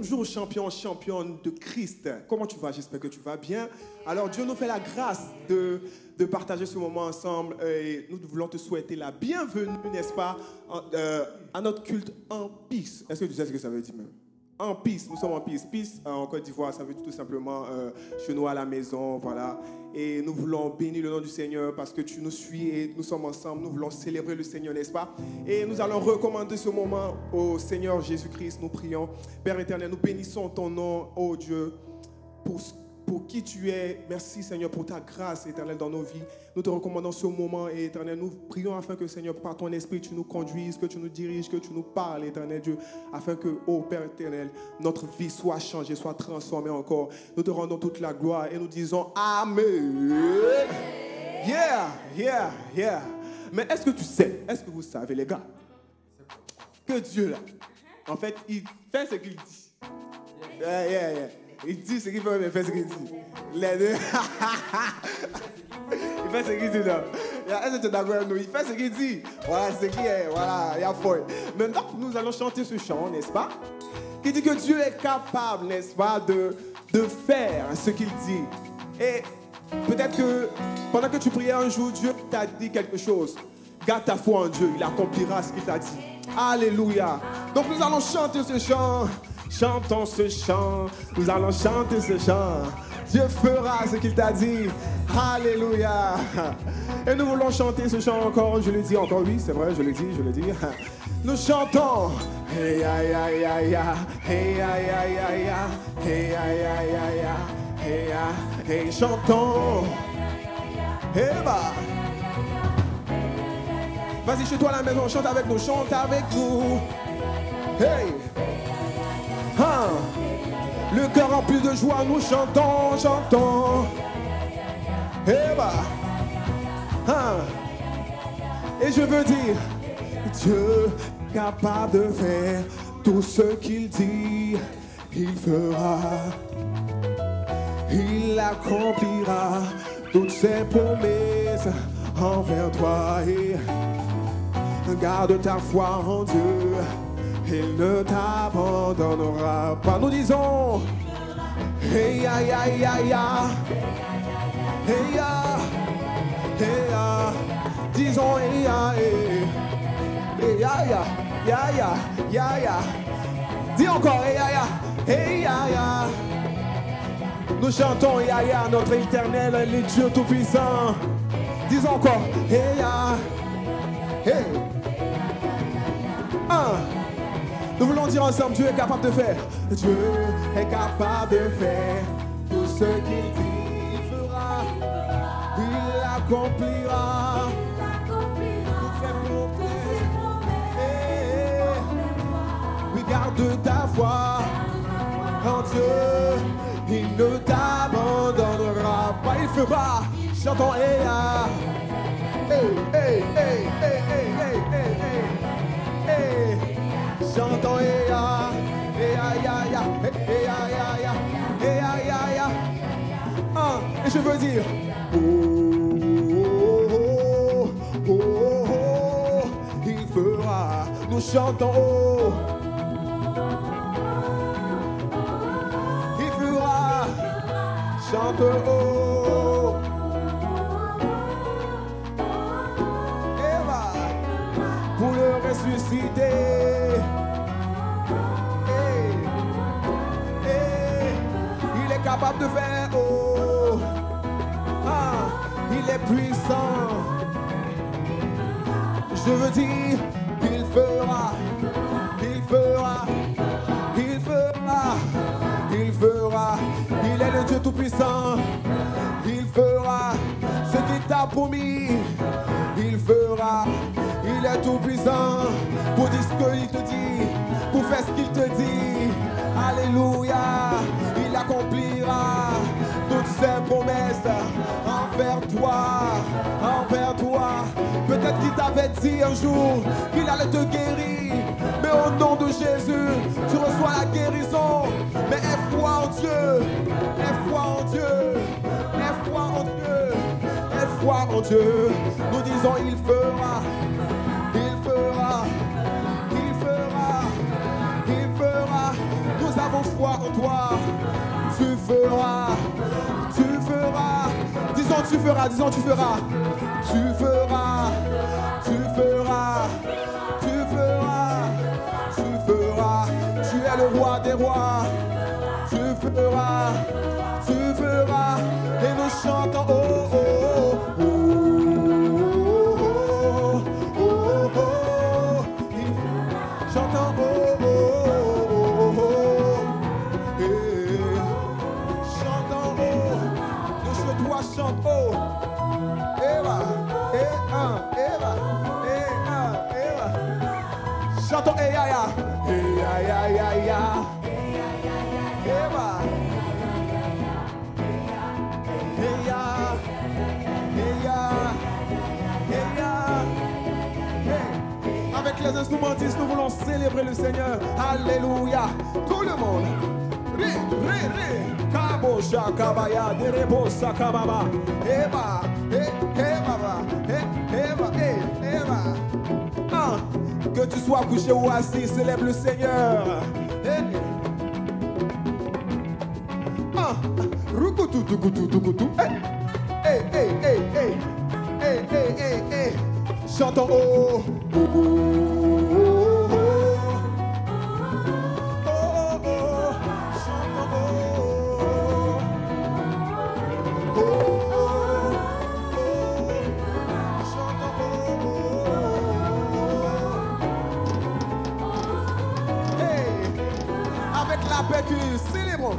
Bonjour champion, championne de Christ. Comment tu vas? J'espère que tu vas bien. Alors Dieu nous fait la grâce de partager ce moment ensemble et nous voulons te souhaiter la bienvenue, n'est-ce pas, à notre culte en peace. Est-ce que tu sais ce que ça veut dire même? En peace, nous sommes en peace. Peace en Côte d'Ivoire, ça veut dire tout simplement chez nous à la maison, voilà. Et nous voulons bénir le nom du Seigneur parce que tu nous suis et nous sommes ensemble. Nous voulons célébrer le Seigneur, n'est-ce pas? Et nous allons recommander ce moment au Seigneur Jésus-Christ. Nous prions. Père éternel, nous bénissons ton nom, oh Dieu, pour qui tu es. Merci Seigneur pour ta grâce éternelle dans nos vies. Nous te recommandons ce moment et éternel, nous prions afin que Seigneur, par ton esprit, tu nous conduises, que tu nous diriges, que tu nous parles éternel Dieu, afin que, oh Père éternel, notre vie soit changée, soit transformée encore. Nous te rendons toute la gloire et nous disons Amen. Yeah, yeah, yeah. Mais est-ce que tu sais, est-ce que vous savez les gars, que Dieu là, en fait, il fait ce qu'il dit. Yeah. Il dit ce qu'il fait, mais il fait ce qu'il dit. Les deux. Il fait ce qu'il dit là. Est-ce que tu es d'accord avec nous? Il fait ce qu'il dit. Voilà ce qui est. Voilà, il y a foi. Maintenant, nous allons chanter ce chant, n'est-ce pas? Qui dit que Dieu est capable, n'est-ce pas, de faire ce qu'il dit. Et peut-être que pendant que tu priais un jour, Dieu t'a dit quelque chose. Garde ta foi en Dieu, il accomplira ce qu'il t'a dit. Alléluia. Donc nous allons chanter ce chant. Chantons ce chant, nous allons chanter ce chant. Dieu fera ce qu'il t'a dit. Alléluia. Et nous voulons chanter ce chant encore. Je le dis encore, oui, c'est vrai, je le dis. Nous chantons. Hey aïe aïe aïe aïe, hey aïe aïe aïe aïe, hey aïe aïe aïe aïe, hey chantons. Hey bah. Vas-y chez toi à la maison, chante avec nous, chante avec nous. Hey. Le cœur rempli de joie, nous chantons. Et bah, et je veux dire, Dieu capable de faire tout ce qu'il dit, il fera, il accomplira toutes ses promesses envers toi. Et garde ta foi en Dieu. Il ne t'abandonnera pas. Nous disons hey aïe aïe aïe hey hey disons hey hey aïe. Dis encore hey aïe. Nous chantons hey aïe, notre éternel, le Dieu tout-puissant. Disons encore hey hey. Nous voulons dire ensemble, Dieu est capable de faire. Dieu est capable de faire tout ce qu'il dit, il fera. Il accomplira toutes ses promesses. Oui, garde ta foi en Dieu, il ne t'abandonnera pas. Il fera. Chantons Ea. Hey. Chantons et je veux dire il fera. Nous chantons il fera. Chantons pour le ressusciter. Capable de faire, il est puissant. Je veux dire, il fera. Il est le Dieu tout-puissant. Il fera ce qu'il t'a promis. Il fera. Il est tout-puissant pour dire ce qu'il te dit, pour faire ce qu'il te dit. Alléluia. Il accomplira toutes ses promesses envers toi. Peut-être qu'il t'avait dit un jour qu'il allait te guérir, mais au nom de Jésus, tu reçois la guérison. Mais aie foi en Dieu, Nous disons il fera. Nous avons foi en toi. Tu feras, tu feras. Disons tu feras, disons tu feras. Tu feras, tu feras, tu feras, tu feras. Tu es le roi des rois. Tu feras, tu feras. Et nous chantons oh oh oh oh oh oh oh. Chantons oh oh oh oh oh. Chantons oh. De chez toi chante oh. Eva, Eva, Eva, Eva. Chantons eh ya ya, eh ya ya ya ya. Eva. Hey ya, hey ya, hey ya. Hey. Avec les instrumentistes, nous voulons célébrer le Seigneur. Alléluia. Tout le monde. Ré, ré, ré. Kabo shakabaya, derebo sakababa. Eva, Eva, Eva, Eva. Ah, que tu sois couché ou assis, célèbre le Seigneur. Hey. Rukutu tukutu tukutu. Hey, hey, hey, hey, hey, hey, hey, hey. Chantons oh, oh, oh, oh, oh, oh, oh. Chantons oh, oh, oh, oh. Chantons oh. Hey, avec la percussion, célébrons.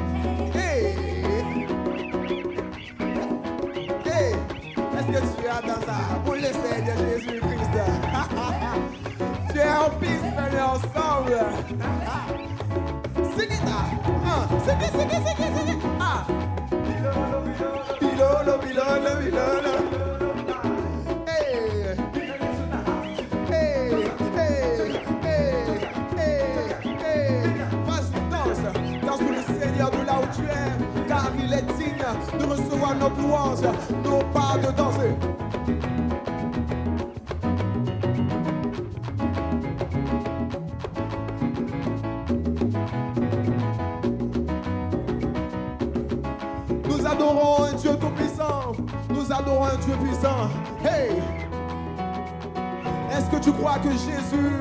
Est-ce que tu as dans ça pour le Seigneur Jésus-Christ? Tu es en piste, venez ensemble. C'est qui ça? C'est qui? Ah! Pilolo. Hey! Hey! Vas-y, danse pour le Seigneur de là où tu es, car il est digne de recevoir nos louanges, non pas de danser. Nous adorons un Dieu tout-puissant. Nous adorons un Dieu puissant. Hey! Est-ce que tu crois que Jésus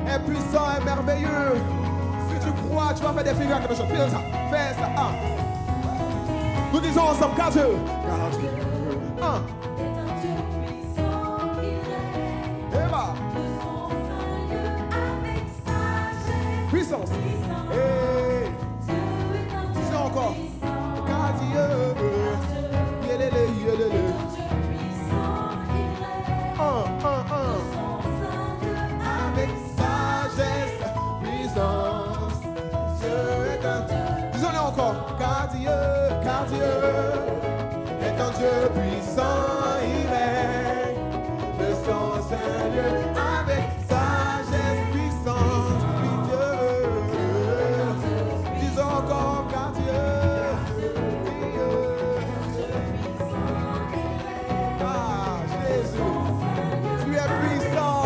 est puissant et merveilleux? Si tu crois, tu vas faire des figures quelque chose. Fais ça. Fais ça. Ah. Nous disons ensemble, car Dieu. Car Dieu. Ah. est un Dieu puissant, il règne Eva. de son saint lieu avec sagesse. Puissance. Puissant. Hey. Dieu est un Dieu Disons encore. puissant. Car Dieu. Yélélé, yélélé. Dieu puissant, il règne de son saint lieu Avec sagesse, puissance. Dieu est un Dieu. Disons-le encore. Car Dieu est un Dieu puissant, il règne de son saint lieu avec sagesse, puissance, Dieu. Disons encore, car ah, Jésus, tu es puissant.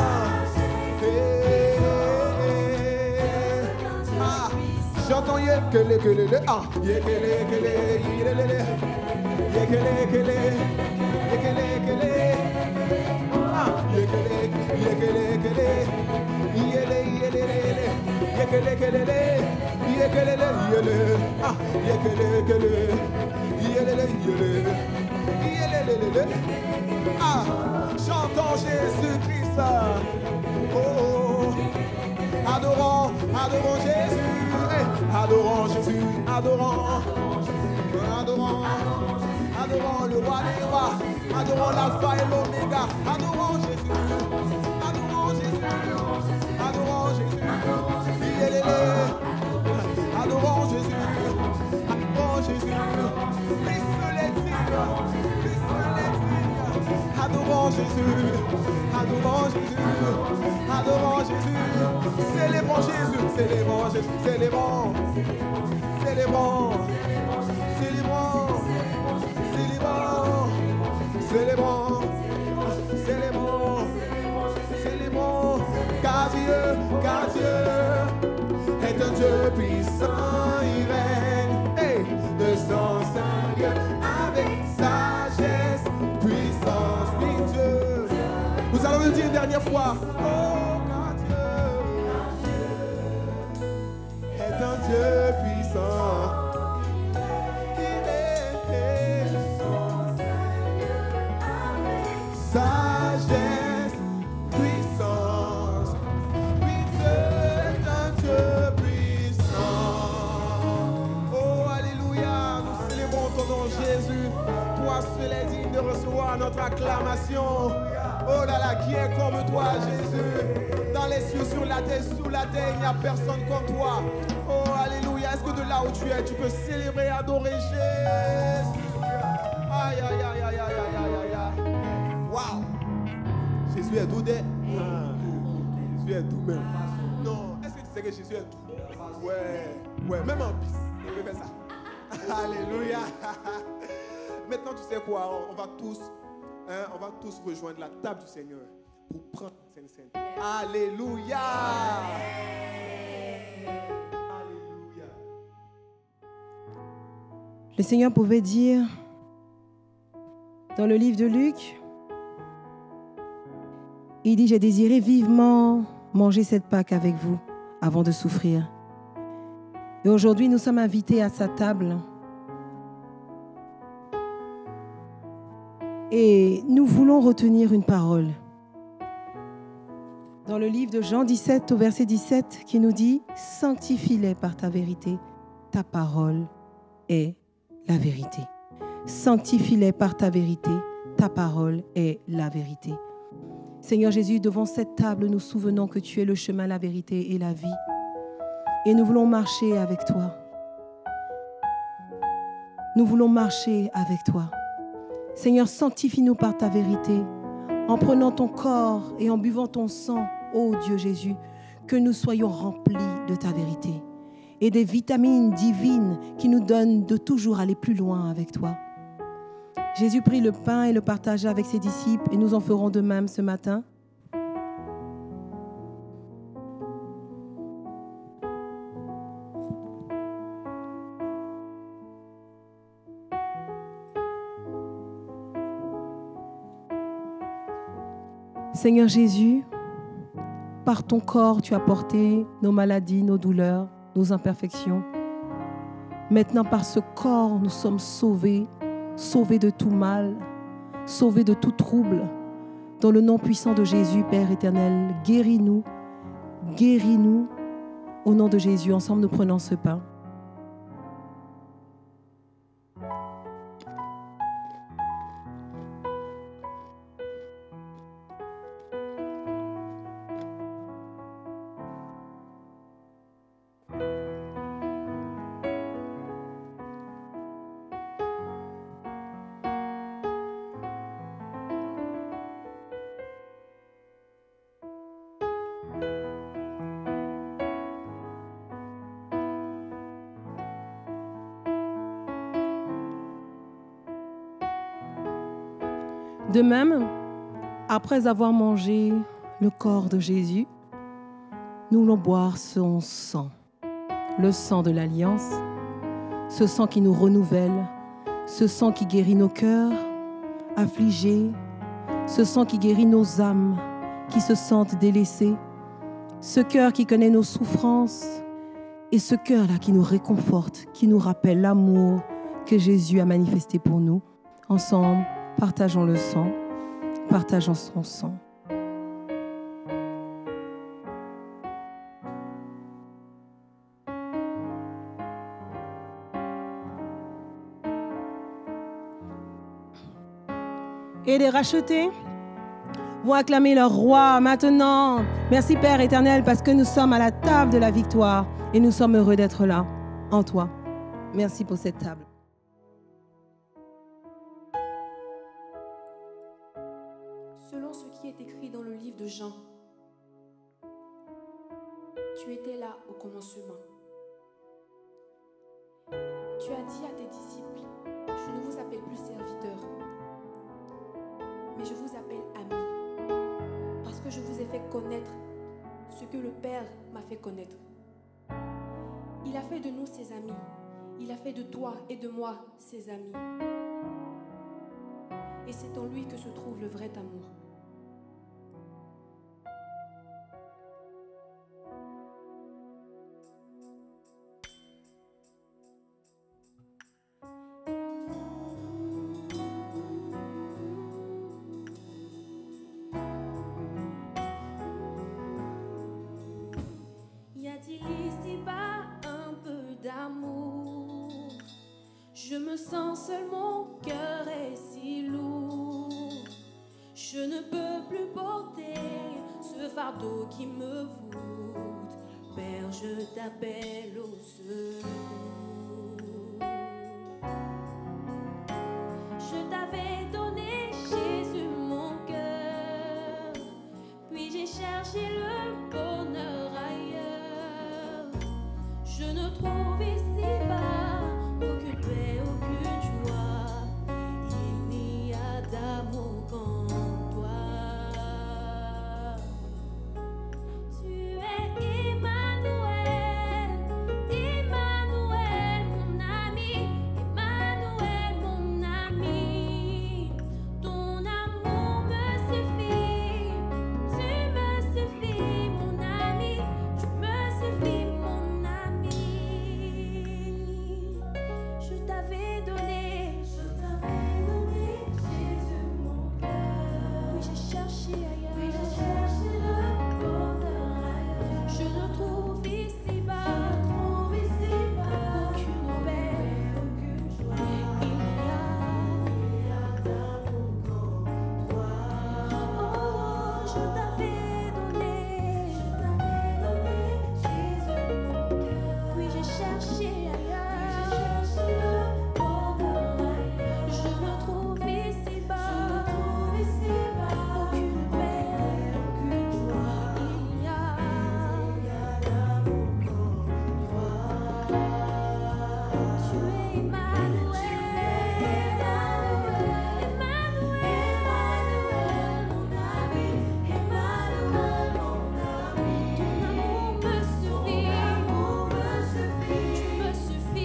Ah, j'entends yékelé, ah, yékelé, yélélé. Yekele, ah, yekele, ah, chantons Jésus-Christ. Oh, oh. Adorons Jésus. Adorons Jésus. Adorons le roi des rois. Adorons l'alpha et l'oméga. Adorons Jésus. Adorons Jésus. Adorons Jésus. Adorons Jésus. Adorons Jésus. Adorons Jésus. Adorons Jésus. Adorons Jésus. Célébrons Jésus. Célébrons Jésus. Célébrons. Célébrons. Célébrons. Célébrons, célébrons, célébrons, car Dieu est un Dieu puissant, il règne. Hey, de son saint lieu avec sagesse, puissance, oui Dieu. Nous allons le dire une dernière fois. Oh, car Dieu est un Dieu puissant. Sagesse, puissance, oui Dieu est un Dieu puissant. Oh alléluia, nous célébrons ton nom Jésus. Toi seul est digne de recevoir notre acclamation. Oh là là, qui est comme toi Jésus? Dans les cieux, sur la terre, sous la terre, il n'y a personne comme toi. Oh alléluia, est-ce que de là où tu es, tu peux célébrer, adorer Jésus? Aïe aïe aïe aïe aïe aïe aïe aïe. Waouh! Jésus est doux, Jésus est doux même. Non, est-ce que tu sais que Jésus est doux? Ouais, même en piste, il peut faire ça. Alléluia! Maintenant, tu sais quoi? On va tous rejoindre la table du Seigneur pour prendre la Sainte Seine. Alléluia! Alléluia! Le Seigneur pouvait dire dans le livre de Luc, il dit, j'ai désiré vivement manger cette Pâque avec vous avant de souffrir. Et aujourd'hui, nous sommes invités à sa table. Et nous voulons retenir une parole. Dans le livre de Jean 17, au verset 17, qui nous dit, sanctifie-les par ta vérité, ta parole est la vérité. Sanctifie-les par ta vérité, ta parole est la vérité. Seigneur Jésus, devant cette table, nous souvenons que tu es le chemin, la vérité et la vie. Et nous voulons marcher avec toi. Nous voulons marcher avec toi. Seigneur, sanctifie-nous par ta vérité, en prenant ton corps et en buvant ton sang, ô Dieu Jésus, que nous soyons remplis de ta vérité et des vitamines divines qui nous donnent de toujours aller plus loin avec toi. Jésus prit le pain et le partagea avec ses disciples et nous en ferons de même ce matin. Seigneur Jésus, par ton corps, tu as porté nos maladies, nos douleurs, nos imperfections. Maintenant, par ce corps, nous sommes sauvés, sauvés de tout mal, sauvés de tout trouble. Dans le nom puissant de Jésus, Père éternel, guéris-nous, guéris-nous. Au nom de Jésus, ensemble, nous prenons ce pain. De même, après avoir mangé le corps de Jésus, nous voulons boire son sang, le sang de l'Alliance, ce sang qui nous renouvelle, ce sang qui guérit nos cœurs affligés, ce sang qui guérit nos âmes qui se sentent délaissées, ce cœur qui connaît nos souffrances et ce cœur-là qui nous réconforte, qui nous rappelle l'amour que Jésus a manifesté pour nous. Ensemble, partageons le sang, partageons son sang. Et les rachetés vont acclamer leur roi maintenant. Merci Père éternel parce que nous sommes à la table de la victoire et nous sommes heureux d'être là, en toi. Merci pour cette table. Selon ce qui est écrit dans le livre de Jean, tu étais là au commencement. Tu as dit à tes disciples, je ne vous appelle plus serviteurs, mais je vous appelle amis, parce que je vous ai fait connaître ce que le Père m'a fait connaître. Il a fait de nous ses amis. Il a fait de toi et de moi ses amis. Et c'est en lui que se trouve le vrai amour. Y a-t-il ici-bas un peu d'amour? Je me sens seul, mon cœur est si lourd. Je ne peux plus porter ce fardeau qui me voûte. Père, je t'appelle au secours. Je t'avais donné, Jésus, mon cœur. Puis j'ai cherché le bonheur ailleurs. Je ne trouve ici-bas aucune paix, aucune joie. Il n'y a d'amour qu'en toi. Tu es Emmanuel, Emmanuel, mon ami, Emmanuel, mon ami. Ton amour me suffit, tu me suffis, mon ami, tu me suffis, mon ami. Je t'avais donné, Jésus, mon cœur. Oui, j'ai cherché ailleurs, le bonheur ailleurs. Je ne trouve ici-bas, aucune paix, aucune joie. Il y a d'amour qu'en toi. Oh, je t'avais donné, Jésus, mon cœur. Oui, j'ai cherché ailleurs, je ne trouve ici-bas, aucune paix, aucune joie. Il y a d'amour qu'en toi. Tu es Emmanuel, Emmanuel, mon ami, Emmanuel, mon ami. Ton amour me suffit, tu me suffis,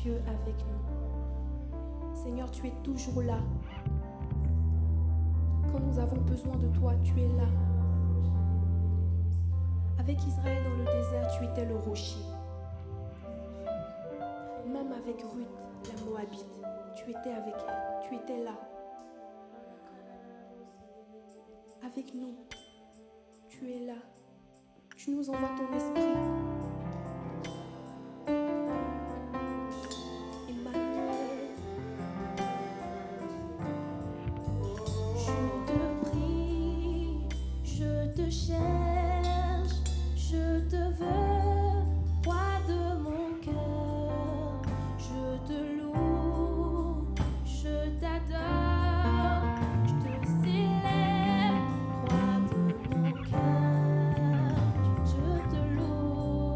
Dieu avec nous. Seigneur, tu es toujours là. Quand nous avons besoin de toi, tu es là. Avec Israël dans le désert, tu étais le rocher. Même avec Ruth, la Moabite, tu étais avec elle, tu étais là. Avec nous, tu es là. Tu nous envoies ton esprit. Je te loue.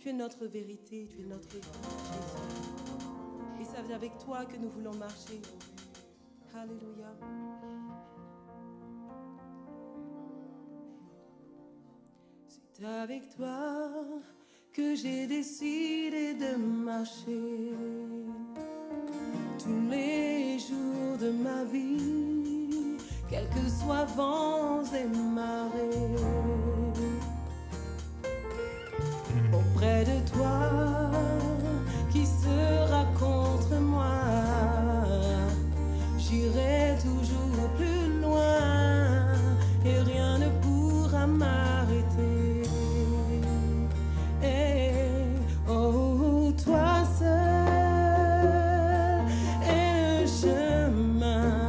Tu es notre vérité, tu es notre vie, Jésus. Et c'est avec toi que nous voulons marcher. Alléluia. C'est avec toi que j'ai décidé de marcher tous les jours de ma vie, quels que soient vents et marées. Auprès de toi, qui sera contre moi? J'irai toujours plus loin et rien ne pourra m'arrêter. Et, oh, toi seul est le chemin.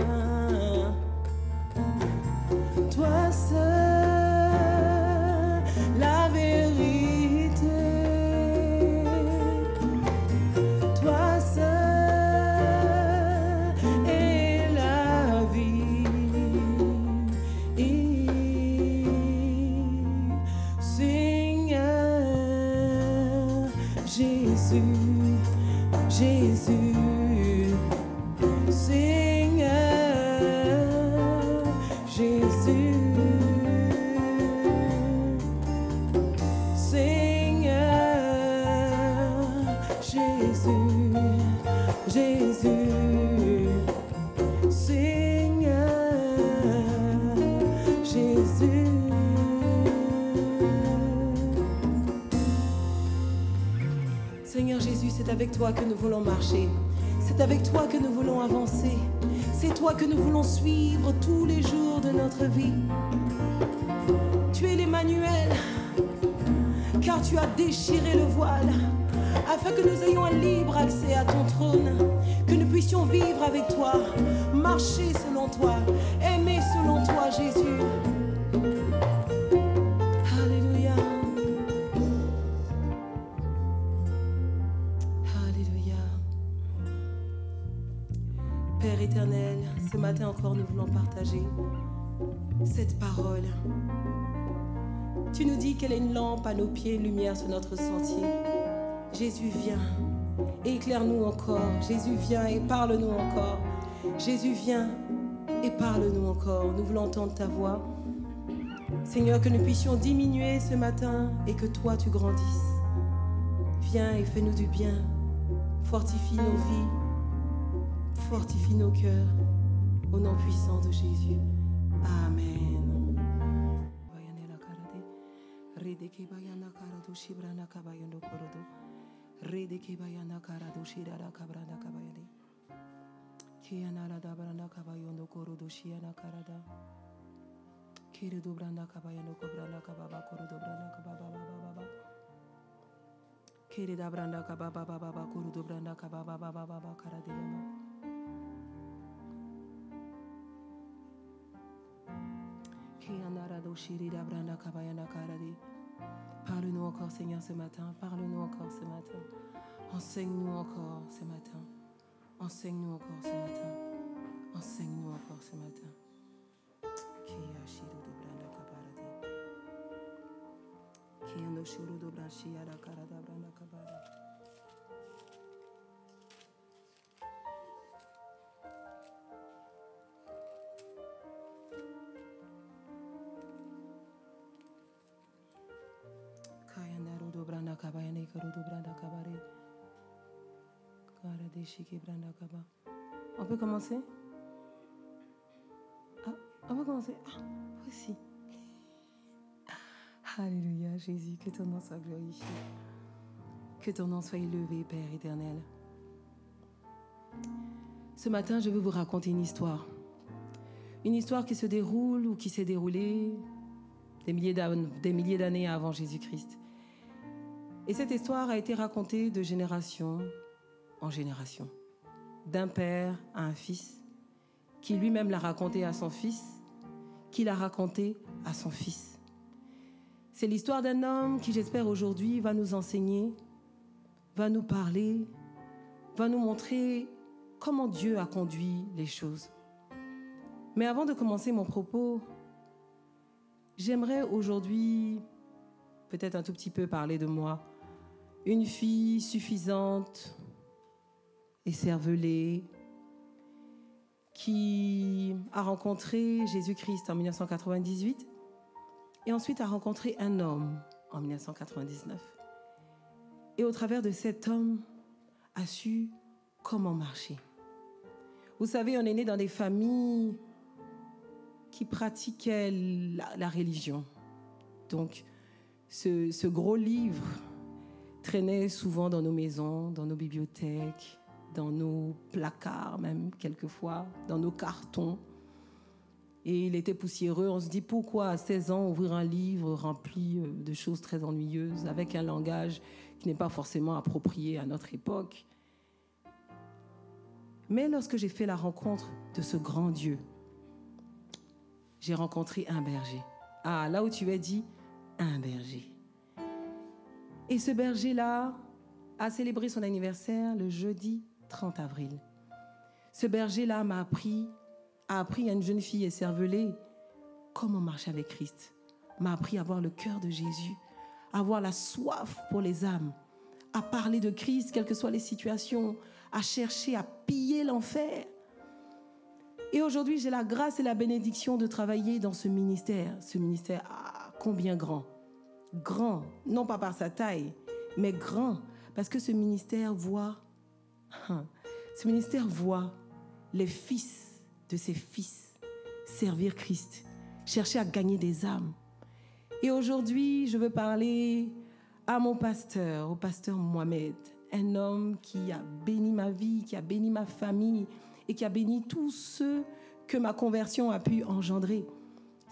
Toi seul la vérité. Toi seul est la vie. Seigneur Jésus, Jésus, Seigneur Jésus, Seigneur Jésus, Jésus, Seigneur Jésus. Seigneur Jésus, c'est avec toi que nous voulons marcher. C'est avec toi que nous voulons avancer. C'est toi que nous voulons suivre tous les jours de notre vie. Tu es l'Emmanuel, car tu as déchiré le voile, afin que nous ayons un libre accès à ton trône, que nous puissions vivre avec toi, marcher selon toi, aimer selon toi, Jésus. Alléluia. Alléluia. Père éternel, ce matin encore nous voulons partager cette parole. Tu nous dis qu'elle est une lampe à nos pieds, une lumière sur notre sentier. Jésus, viens et éclaire-nous encore. Jésus, viens et parle-nous encore. Jésus, viens et parle-nous encore. Nous voulons entendre ta voix. Seigneur, que nous puissions diminuer ce matin et que toi, tu grandisses. Viens et fais-nous du bien. Fortifie nos vies. Fortifie nos cœurs. Au nom puissant de Jésus. Amen. Parle-nous encore, Seigneur, ce matin. Parle-nous encore ce matin. Enseigne-nous encore ce matin. Enseigne-nous encore ce matin. Enseigne-nous encore ce matin. On peut commencer? On peut commencer? Aussi. Alléluia, Jésus, que ton nom soit glorifié. Que ton nom soit élevé, Père éternel. Ce matin, je veux vous raconter une histoire. Une histoire qui se déroule ou qui s'est déroulée des milliers d'années avant Jésus-Christ. Et cette histoire a été racontée de génération en génération, d'un père à un fils, qui lui-même l'a raconté à son fils, qui l'a raconté à son fils. C'est l'histoire d'un homme qui, j'espère aujourd'hui, va nous enseigner, va nous parler, va nous montrer comment Dieu a conduit les choses. Mais avant de commencer mon propos, j'aimerais aujourd'hui peut-être un tout petit peu parler de moi Une fille suffisante et cervelée qui a rencontré Jésus-Christ en 1998 et ensuite a rencontré un homme en 1999. Et au travers de cet homme, a su comment marcher. Vous savez, on est né dans des familles qui pratiquaient la religion. Donc, ce gros livre traînait souvent dans nos maisons, dans nos bibliothèques, dans nos placards même, quelquefois, dans nos cartons. Et il était poussiéreux. On se dit, pourquoi à 16 ans ouvrir un livre rempli de choses très ennuyeuses, avec un langage qui n'est pas forcément approprié à notre époque. Mais lorsque j'ai fait la rencontre de ce grand Dieu, j'ai rencontré un berger. Ah, là où tu es dit, un berger. Et ce berger-là a célébré son anniversaire le jeudi 30 avril. Ce berger-là a appris à une jeune fille écervelée comment marcher avec Christ. M'a appris à avoir le cœur de Jésus, à avoir la soif pour les âmes, à parler de Christ, quelles que soient les situations, à chercher à piller l'enfer. Et aujourd'hui, j'ai la grâce et la bénédiction de travailler dans ce ministère. Ce ministère, combien grand? Grand, non pas par sa taille, mais grand, parce que ce ministère voit les fils de ses fils servir Christ, chercher à gagner des âmes. Et aujourd'hui, je veux parler à mon pasteur, au pasteur Mohamed, un homme qui a béni ma vie, qui a béni ma famille et qui a béni tous ceux que ma conversion a pu engendrer.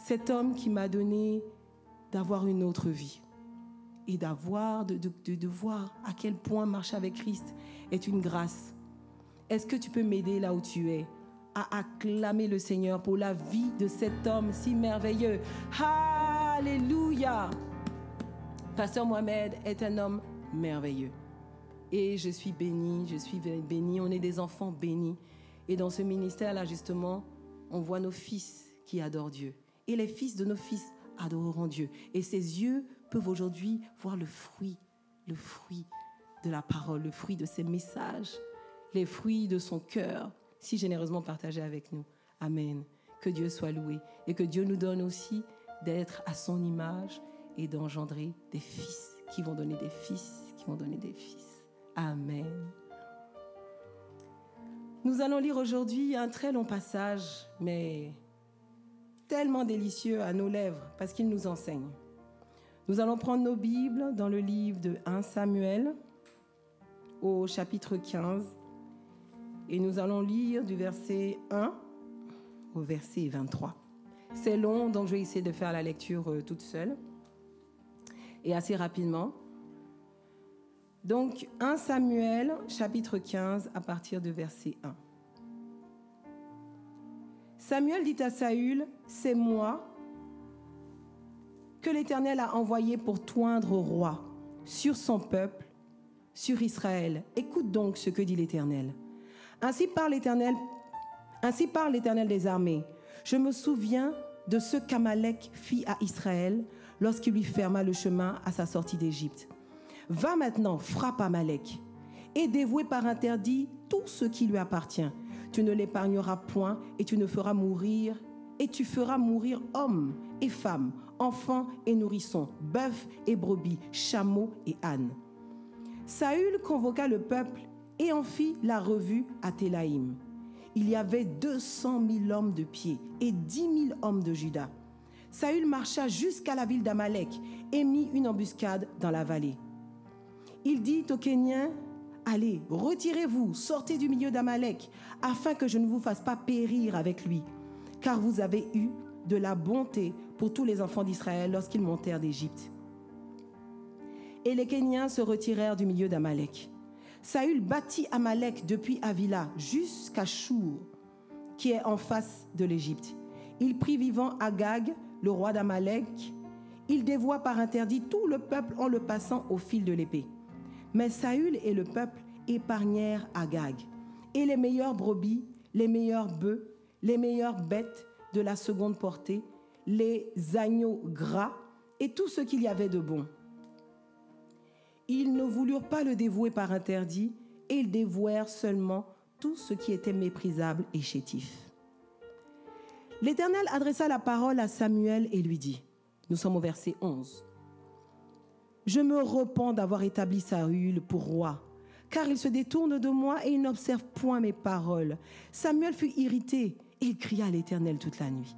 Cet homme qui m'a donné d'avoir une autre vie et de voir à quel point marcher avec Christ est une grâce. Est-ce que tu peux m'aider là où tu es à acclamer le Seigneur pour la vie de cet homme si merveilleux? Alléluia! Pasteur Mohamed est un homme merveilleux. Et je suis bénie, on est des enfants bénis. Et dans ce ministère-là, justement, on voit nos fils qui adorent Dieu. Et les fils de nos fils adoreront Dieu. Et ses yeux peuvent aujourd'hui voir le fruit de la parole, le fruit de ses messages, les fruits de son cœur, si généreusement partagé avec nous. Amen. Que Dieu soit loué. Et que Dieu nous donne aussi d'être à son image et d'engendrer des fils qui vont donner des fils, qui vont donner des fils. Amen. Nous allons lire aujourd'hui un très long passage, mais tellement délicieux à nos lèvres, parce qu'il nous enseigne. Nous allons prendre nos Bibles dans le livre de 1 Samuel, au chapitre 15, et nous allons lire du verset 1 au verset 23. C'est long, donc je vais essayer de faire la lecture toute seule, et assez rapidement. Donc, 1 Samuel, chapitre 15, à partir de verset 1. Samuel dit à Saül, « C'est moi que l'Éternel a envoyé pour toindre au roi sur son peuple, sur Israël. Écoute donc ce que dit l'Éternel. Ainsi parle l'Éternel des armées. Je me souviens de ce qu'Amalek fit à Israël lorsqu'il lui ferma le chemin à sa sortie d'Égypte. Va maintenant, frappe Amalek, et dévoué par interdit tout ce qui lui appartient. Tu ne l'épargneras point, et tu feras mourir hommes et femmes, enfants et nourrissons, bœufs et brebis, chameaux et ânes. » Saül convoqua le peuple et en fit la revue à Télaïm. Il y avait 200 000 hommes de pied et 10 000 hommes de Juda. Saül marcha jusqu'à la ville d'Amalek et mit une embuscade dans la vallée. Il dit aux Kéniens, « Allez, retirez-vous, sortez du milieu d'Amalek, afin que je ne vous fasse pas périr avec lui, car vous avez eu de la bonté pour tous les enfants d'Israël lorsqu'ils montèrent d'Égypte. » Et les Kéniens se retirèrent du milieu d'Amalek. Saül battit Amalek depuis Avila jusqu'à Chour, qui est en face de l'Égypte. Il prit vivant Agag, le roi d'Amalek. Il dévoua par interdit tout le peuple en le passant au fil de l'épée. Mais Saül et le peuple épargnèrent Agag, et les meilleures brebis, les meilleurs bœufs, les meilleures bêtes de la seconde portée, les agneaux gras et tout ce qu'il y avait de bon. Ils ne voulurent pas le dévouer par interdit, et ils dévouèrent seulement tout ce qui était méprisable et chétif. L'Éternel adressa la parole à Samuel et lui dit, nous sommes au verset 11, « Je me repens d'avoir établi Saül pour roi, car il se détourne de moi et il n'observe point mes paroles. » Samuel fut irrité et il cria à l'Éternel toute la nuit.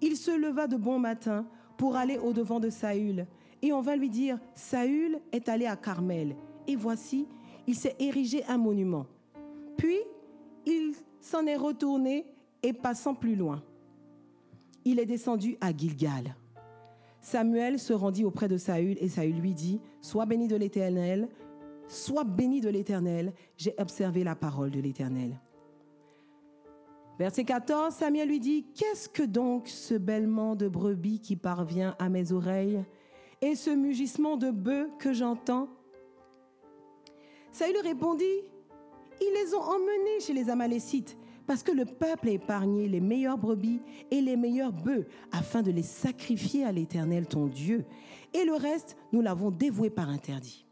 Il se leva de bon matin pour aller au-devant de Saül, et on vint lui dire, « Saül est allé à Carmel, et voici, il s'est érigé un monument. » Puis, il s'en est retourné et passant plus loin, il est descendu à Gilgal. Samuel se rendit auprès de Saül et Saül lui dit, « Sois béni de l'Éternel, sois béni de l'Éternel, j'ai observé la parole de l'Éternel. » Verset 14, Samuel lui dit, « Qu'est-ce que donc ce bêlement de brebis qui parvient à mes oreilles et ce mugissement de bœufs que j'entends ?» Saül répondit, « Ils les ont emmenés chez les Amalécites, parce que le peuple a épargné les meilleures brebis et les meilleurs bœufs, afin de les sacrifier à l'Éternel ton Dieu. Et le reste, nous l'avons dévoué par interdit. »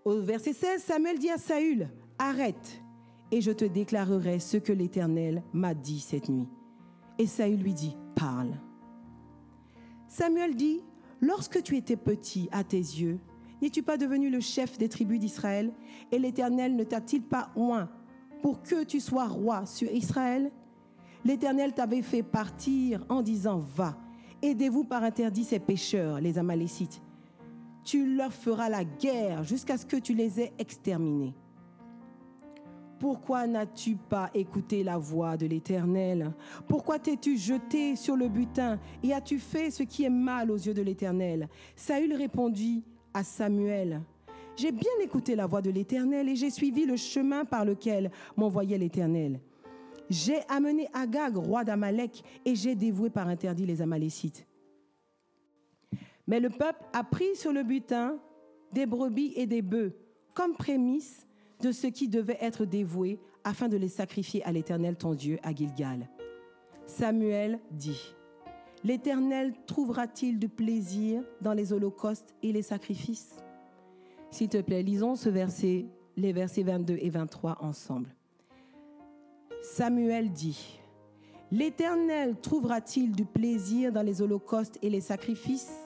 Au verset 16, Samuel dit à Saül, « Arrête, et je te déclarerai ce que l'Éternel m'a dit cette nuit. » Et Saül lui dit, « Parle. » Samuel dit, « Lorsque tu étais petit à tes yeux, n'es-tu pas devenu le chef des tribus d'Israël? Et l'Éternel ne t'a-t-il pas oint pour que tu sois roi sur Israël? L'Éternel t'avait fait partir en disant, « Va, aidez-vous par interdit ces pécheurs, les Amalécites. Tu leur feras la guerre jusqu'à ce que tu les aies exterminés. Pourquoi n'as-tu pas écouté la voix de l'Éternel? Pourquoi t'es-tu jeté sur le butin et as-tu fait ce qui est mal aux yeux de l'Éternel? » Saül répondit à Samuel, « J'ai bien écouté la voix de l'Éternel et j'ai suivi le chemin par lequel m'envoyait l'Éternel. J'ai amené Agag, roi d'Amalek, et j'ai dévoué par interdit les Amalécites. Mais le peuple a pris sur le butin des brebis et des bœufs comme prémisse de ce qui devait être dévoué afin de les sacrifier à l'Éternel ton Dieu à Gilgal. » Samuel dit, « L'Éternel trouvera-t-il du plaisir dans les holocaustes et les sacrifices? » S'il te plaît, lisons les versets 22 et 23 ensemble. Samuel dit, « L'Éternel trouvera-t-il du plaisir dans les holocaustes et les sacrifices,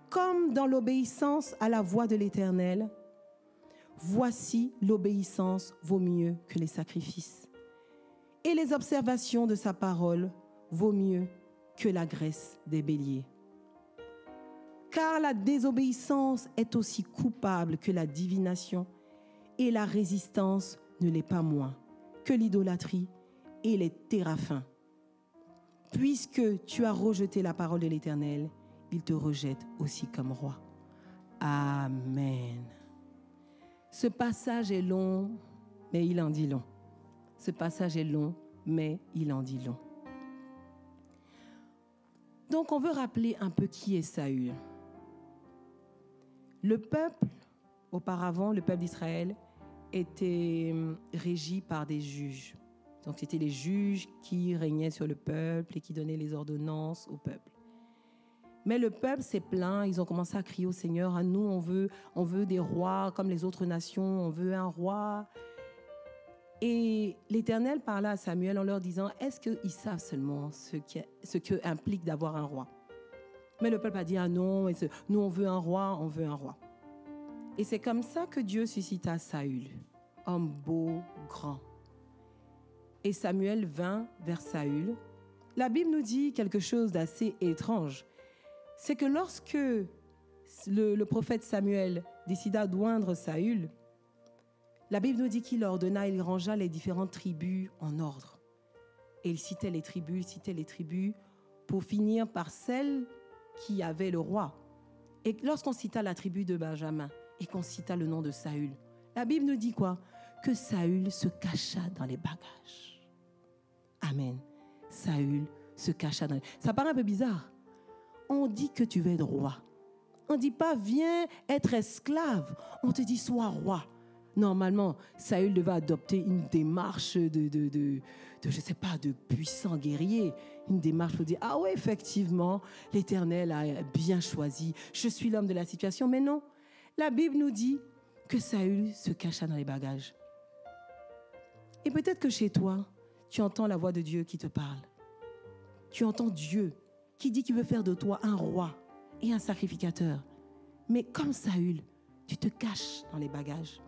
comme dans l'obéissance à la voix de l'Éternel? Voici, l'obéissance vaut mieux que les sacrifices, et les observations de sa parole vaut mieux que la graisse des béliers. Car la désobéissance est aussi coupable que la divination, et la résistance ne l'est pas moins que l'idolâtrie et les téraphins. Puisque tu as rejeté la parole de l'Éternel, il te rejette aussi comme roi. » Amen. Ce passage est long, mais il en dit long. Ce passage est long, mais il en dit long. Donc, on veut rappeler un peu qui est Saül. Le peuple, auparavant, le peuple d'Israël, était régi par des juges. Donc, c'était les juges qui régnaient sur le peuple et qui donnaient les ordonnances au peuple. Mais le peuple s'est plaint, ils ont commencé à crier au Seigneur, « À nous, on veut des rois comme les autres nations, on veut un roi. » Et l'Éternel parla à Samuel en leur disant, « Est-ce qu'ils savent seulement ce que implique d'avoir un roi? » Mais le peuple a dit, « Ah non, nous on veut un roi, on veut un roi. » Et c'est comme ça que Dieu suscita Saül, homme beau, grand. Et Samuel vint vers Saül. La Bible nous dit quelque chose d'assez étrange. C'est que lorsque le prophète Samuel décida d'oindre Saül, la Bible nous dit qu'il ordonna, il rangea les différentes tribus en ordre. Et il citait les tribus pour finir par celle qui avait le roi. Et lorsqu'on cita la tribu de Benjamin et qu'on cita le nom de Saül, la Bible nous dit quoi? Que Saül se cacha dans les bagages. Amen. Saül se cacha dans les... Ça paraît un peu bizarre. On dit que tu veux être roi. On ne dit pas viens être esclave. On te dit sois roi. Normalement, Saül devait adopter une démarche je sais pas, de puissant guerrier. Une démarche pour dire, ah ouais, effectivement, l'Éternel a bien choisi. Je suis l'homme de la situation. Mais non, la Bible nous dit que Saül se cacha dans les bagages. Et peut-être que chez toi, tu entends la voix de Dieu qui te parle. Tu entends Dieu qui dit qu'il veut faire de toi un roi et un sacrificateur. Mais comme Saül, tu te caches dans les bagages.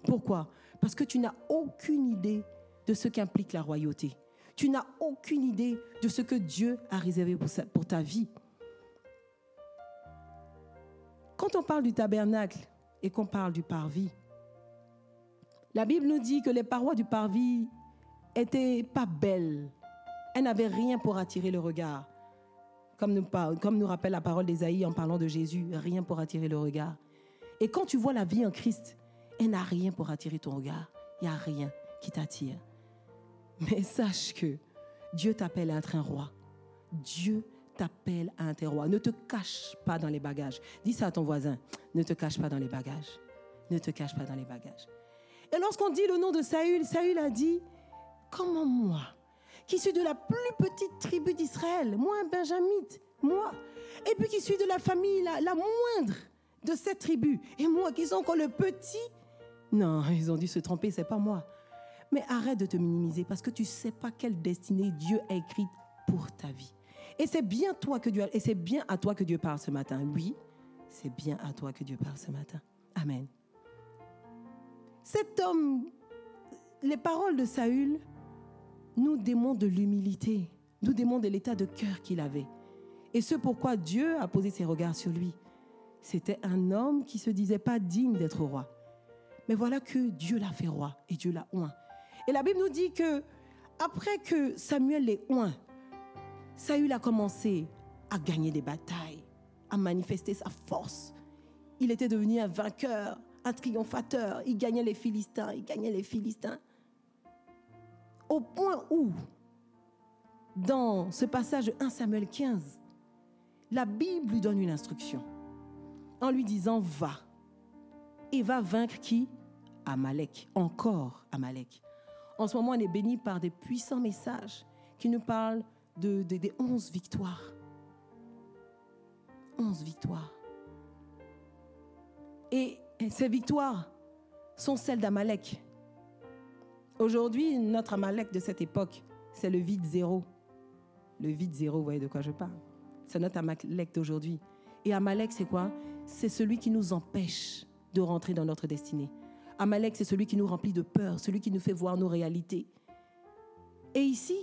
Pourquoi? Parce que tu n'as aucune idée de ce qu'implique la royauté. Tu n'as aucune idée de ce que Dieu a réservé pour ta vie. Quand on parle du tabernacle et qu'on parle du parvis, la Bible nous dit que les parois du parvis n'étaient pas belles. Elles n'avaient rien pour attirer le regard. Comme nous rappelle la parole d'Ésaïe en parlant de Jésus, rien pour attirer le regard. Et quand tu vois la vie en Christ, elle n'a rien pour attirer ton regard. Il n'y a rien qui t'attire. Mais sache que Dieu t'appelle à être un roi. Dieu t'appelle à être un roi. Ne te cache pas dans les bagages. Dis ça à ton voisin. Ne te cache pas dans les bagages. Ne te cache pas dans les bagages. Et lorsqu'on dit le nom de Saül, Saül a dit, comment moi, qui suis de la plus petite tribu d'Israël, moi un benjamite, moi, et puis qui suis de la famille la moindre de cette tribu, et moi qui suis encore le petit. Non, ils ont dû se tromper, c'est pas moi. Mais arrête de te minimiser parce que tu ne sais pas quelle destinée Dieu a écrite pour ta vie. Et c'est bien à toi que Dieu parle ce matin. Oui, c'est bien à toi que Dieu parle ce matin. Amen. Cet homme, les paroles de Saül nous démontrent de l'humilité, nous démontrent de l'état de cœur qu'il avait. Et ce pourquoi Dieu a posé ses regards sur lui. C'était un homme qui ne se disait pas digne d'être roi. Mais voilà que Dieu l'a fait roi et Dieu l'a oint. Et la Bible nous dit que après que Samuel l'ait oint, Saül a commencé à gagner des batailles, à manifester sa force. Il était devenu un vainqueur, un triomphateur. Il gagnait les Philistins, Au point où, dans ce passage de 1 Samuel 15, la Bible lui donne une instruction en lui disant « Va ». Et va vaincre qui? Amalek, encore Amalek. En ce moment, on est béni par des puissants messages qui nous parlent des 11 victoires. 11 victoires. Et ces victoires sont celles d'Amalek. Aujourd'hui, notre Amalek de cette époque, c'est le vide zéro. Le vide zéro, vous voyez de quoi je parle? C'est notre Amalek d'aujourd'hui. Et Amalek, c'est quoi? C'est celui qui nous empêche de rentrer dans notre destinée. Amalek, c'est celui qui nous remplit de peur, celui qui nous fait voir nos réalités. Et ici,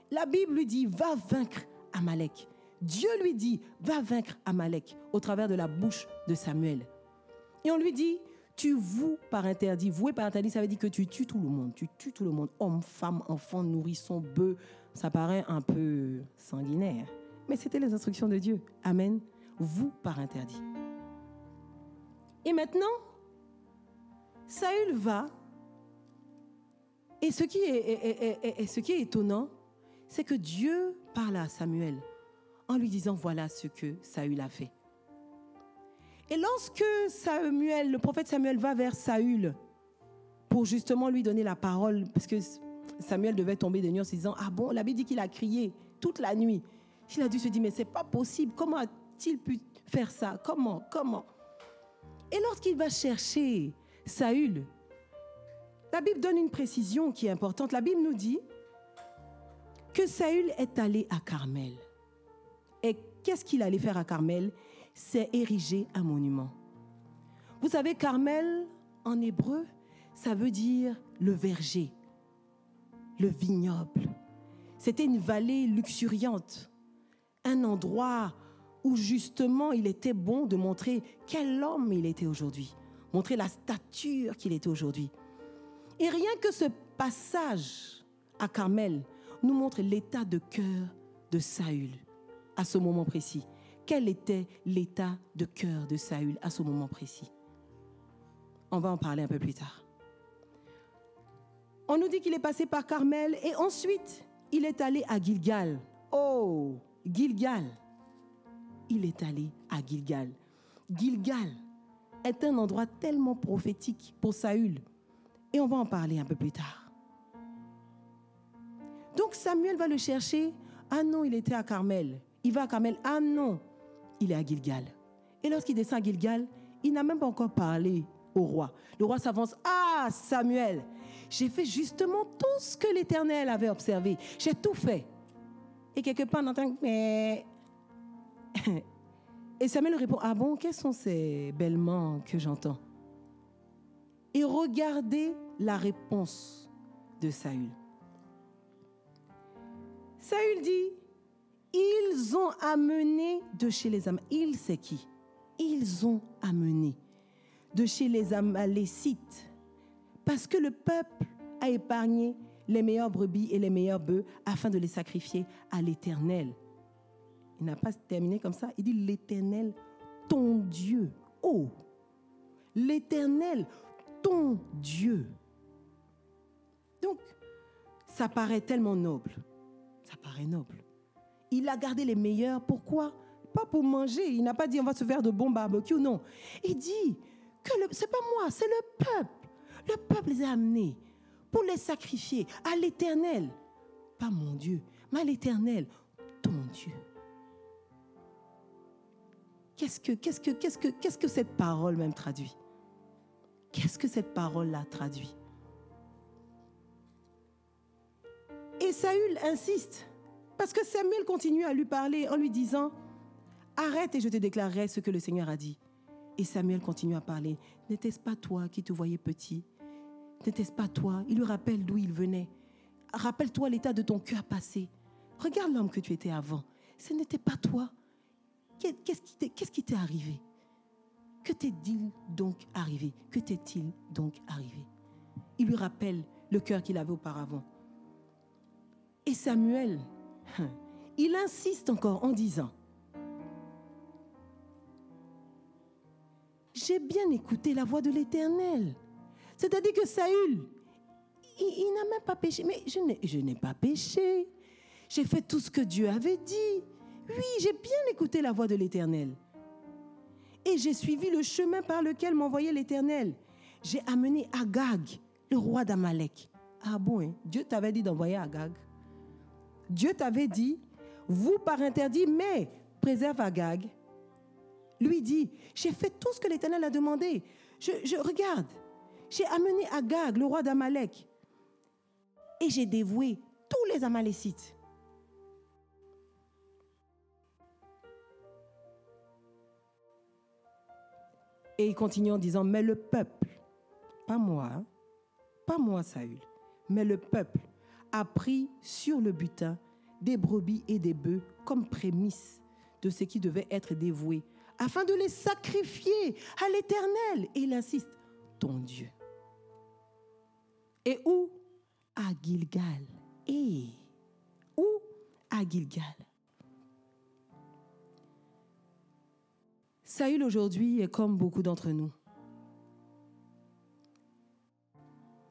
la Bible lui dit, va vaincre Amalek. Dieu lui dit, va vaincre Amalek au travers de la bouche de Samuel. Et on lui dit, tu voues par interdit. Vouer par interdit, ça veut dire que tu tues tout le monde. Tu tues tout le monde. Hommes, femmes, enfants, nourrissons, bœufs. Ça paraît un peu sanguinaire. Mais c'était les instructions de Dieu. Amen. Voue par interdit. Et maintenant, Saül va, et ce qui est étonnant, c'est que Dieu parle à Samuel en lui disant, voilà ce que Saül a fait. Et lorsque le prophète Samuel va vers Saül pour justement lui donner la parole, parce que Samuel devait tomber de nuit en se disant, ah bon, la Bible dit qu'il a crié toute la nuit. Il a dû se dire, mais c'est pas possible, comment a-t-il pu faire ça? Comment? Et lorsqu'il va chercher Saül, la Bible donne une précision qui est importante. La Bible nous dit que Saül est allé à Carmel. Et qu'est-ce qu'il allait faire à Carmel? C'est ériger un monument. Vous savez, Carmel, en hébreu, ça veut dire le verger, le vignoble. C'était une vallée luxuriante, un endroit où justement il était bon de montrer quel homme il était aujourd'hui, montrer la stature qu'il était aujourd'hui. Et rien que ce passage à Carmel nous montre l'état de cœur de Saül à ce moment précis. Quel était l'état de cœur de Saül à ce moment précis? On va en parler un peu plus tard. On nous dit qu'il est passé par Carmel et ensuite il est allé à Gilgal. Oh, Gilgal! Il est allé à Gilgal. Gilgal, est un endroit tellement prophétique pour Saül. Et on va en parler un peu plus tard. Donc Samuel va le chercher. Ah non, il était à Carmel. Il va à Carmel. Ah non, il est à Gilgal. Et lorsqu'il descend à Gilgal, il n'a même pas encore parlé au roi. Le roi s'avance. Ah, Samuel, j'ai fait justement tout ce que l'Éternel avait observé. J'ai tout fait. Et quelque part, on entend, mais... Et Samuel répond, ah bon, quels sont ces bêlements que j'entends? Et regardez la réponse de Saül. Saül dit, ils ont amené de chez les Amalécites. Il c'est qui? Ils ont amené de chez les Amalécites. Parce que le peuple a épargné les meilleures brebis et les meilleurs bœufs afin de les sacrifier à l'Éternel. Il n'a pas terminé comme ça. Il dit l'Éternel, ton Dieu. Oh, l'Éternel, ton Dieu. Donc, ça paraît tellement noble. Ça paraît noble. Il a gardé les meilleurs. Pourquoi? Pas pour manger. Il n'a pas dit on va se faire de bons barbecues. Non. Il dit que c'est pas moi, c'est le peuple. Le peuple les a amenés pour les sacrifier à l'Éternel. Pas mon Dieu, mais à l'Éternel, ton Dieu. Qu'est-ce que cette parole même traduit? Qu'est-ce que cette parole-là traduit? Et Saül insiste, parce que Samuel continue à lui parler en lui disant « Arrête et je te déclarerai ce que le Seigneur a dit. » Et Samuel continue à parler. « N'était-ce pas toi qui te voyais petit? N'était-ce pas toi? » Il lui rappelle d'où il venait. « Rappelle-toi l'état de ton cœur passé. Regarde l'homme que tu étais avant. Ce n'était pas toi. Qu'est-ce qui t'est arrivé? Que t'est-il donc arrivé? Que t'est-il donc arrivé? » Il lui rappelle le cœur qu'il avait auparavant. Et Samuel, il insiste encore en disant « J'ai bien écouté la voix de l'Éternel. » C'est-à-dire que Saül, il n'a même pas péché. Mais je n'ai pas péché. J'ai fait tout ce que Dieu avait dit. Oui, j'ai bien écouté la voix de l'Éternel. Et j'ai suivi le chemin par lequel m'envoyait l'Éternel. J'ai amené Agag, le roi d'Amalek. Ah bon, hein? Dieu t'avait dit d'envoyer Agag. Dieu t'avait dit, vous par interdit, mais préserve Agag. Lui dit, j'ai fait tout ce que l'Éternel a demandé. Je regarde, j'ai amené Agag, le roi d'Amalek. Et j'ai dévoué tous les Amalécites. Et il continue en disant, mais le peuple, pas moi Saül, mais le peuple a pris sur le butin des brebis et des bœufs comme prémisse de ce qui devait être dévoué, afin de les sacrifier à l'Éternel. Et il insiste, ton Dieu. Et où? À Gilgal. Et où? À Gilgal. Saül aujourd'hui est comme beaucoup d'entre nous.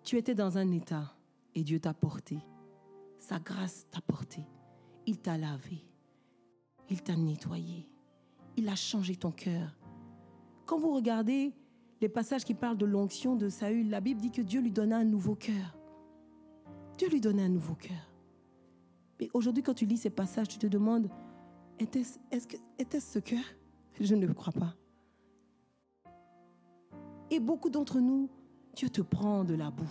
Tu étais dans un état et Dieu t'a porté. Sa grâce t'a porté. Il t'a lavé. Il t'a nettoyé. Il a changé ton cœur. Quand vous regardez les passages qui parlent de l'onction de Saül, la Bible dit que Dieu lui donna un nouveau cœur. Dieu lui donna un nouveau cœur. Mais aujourd'hui, quand tu lis ces passages, tu te demandes, était-ce ce cœur? Je ne le crois pas. Et beaucoup d'entre nous, Dieu te prend de la boue.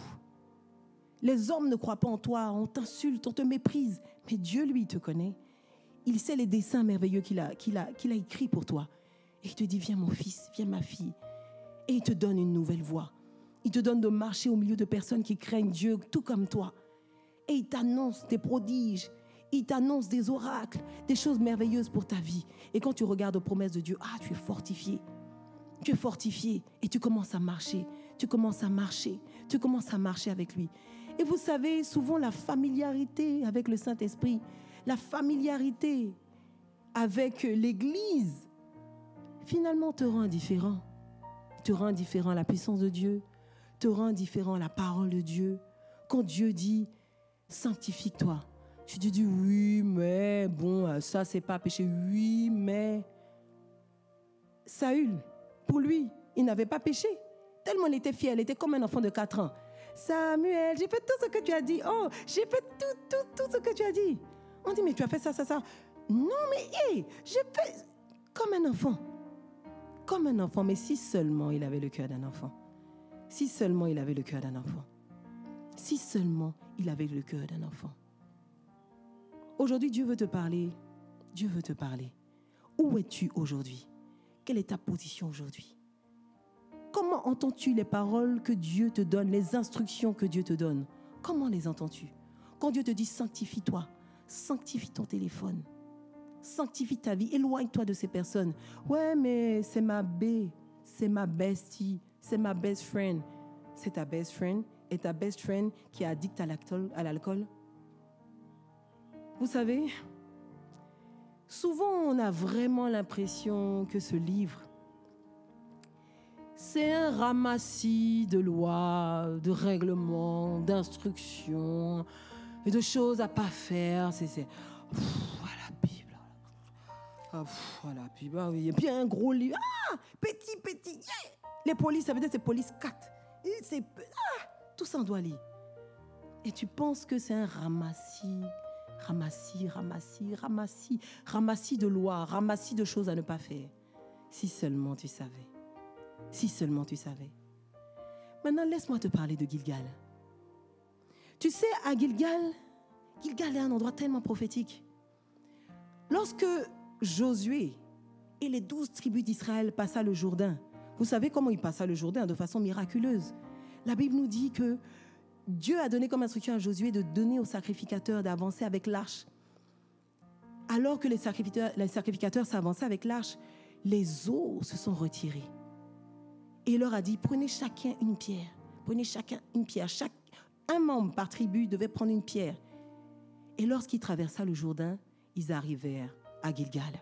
Les hommes ne croient pas en toi, on t'insulte, on te méprise. Mais Dieu, lui, te connaît. Il sait les desseins merveilleux qu'il a écrits pour toi. Et il te dit, viens mon fils, viens ma fille. Et il te donne une nouvelle voie. Il te donne de marcher au milieu de personnes qui craignent Dieu, tout comme toi. Et il t'annonce des prodiges. Il t'annonce des oracles, des choses merveilleuses pour ta vie. Et quand tu regardes aux promesses de Dieu, tu es fortifié. Tu es fortifié et tu commences à marcher. Tu commences à marcher. Tu commences à marcher avec lui. Et vous savez, souvent la familiarité avec le Saint-Esprit, la familiarité avec l'Église, finalement te rend indifférent. Te rend indifférent à la puissance de Dieu. Te rend indifférent à la parole de Dieu. Quand Dieu dit, sanctifie-toi. Tu te dis, oui, mais bon, ça, c'est pas péché. Oui, mais... Saül, pour lui, Il n'avait pas péché. Tellement il était fier, il était comme un enfant de 4 ans. Samuel, j'ai fait tout ce que tu as dit. Oh, j'ai fait tout ce que tu as dit. On dit, mais tu as fait ça. Non, mais j'ai fait comme un enfant. Comme un enfant, mais si seulement il avait le cœur d'un enfant. Si seulement il avait le cœur d'un enfant. Si seulement il avait le cœur d'un enfant. Aujourd'hui, Dieu veut te parler. Dieu veut te parler. Où es-tu aujourd'hui? Quelle est ta position aujourd'hui? Comment entends-tu les paroles que Dieu te donne, les instructions que Dieu te donne? Comment les entends-tu? Quand Dieu te dit sanctifie-toi, sanctifie ton téléphone, sanctifie ta vie, éloigne-toi de ces personnes. Ouais, mais c'est ma B, c'est ma bestie, c'est ma best friend. C'est ta best friend et ta best friend qui est addict à l'alcool. Vous savez, souvent on a vraiment l'impression que ce livre, c'est un ramassis de lois, de règlements, d'instructions et de choses à pas faire. C'est la Bible. La Bible. Ah oui, et puis un gros livre. Ah, petit. Yeah. Les polices, ça veut dire c'est police 4. Tout ça on doit lire. Et tu penses que c'est un ramassis de lois, ramassis de choses à ne pas faire. Si seulement tu savais. Si seulement tu savais. Maintenant, laisse-moi te parler de Gilgal. Tu sais, à Gilgal est un endroit tellement prophétique. Lorsque Josué et les 12 tribus d'Israël passaient le Jourdain, vous savez comment ils passaient le Jourdain? De façon miraculeuse. La Bible nous dit que Dieu a donné comme instruction à Josué de donner aux sacrificateurs d'avancer avec l'arche. Alors que les sacrificateurs s'avançaient avec l'arche, les eaux se sont retirées. Et il leur a dit, prenez chacun une pierre. Un membre par tribu devait prendre une pierre. Et lorsqu'ils traversaient le Jourdain, ils arrivèrent à Gilgal.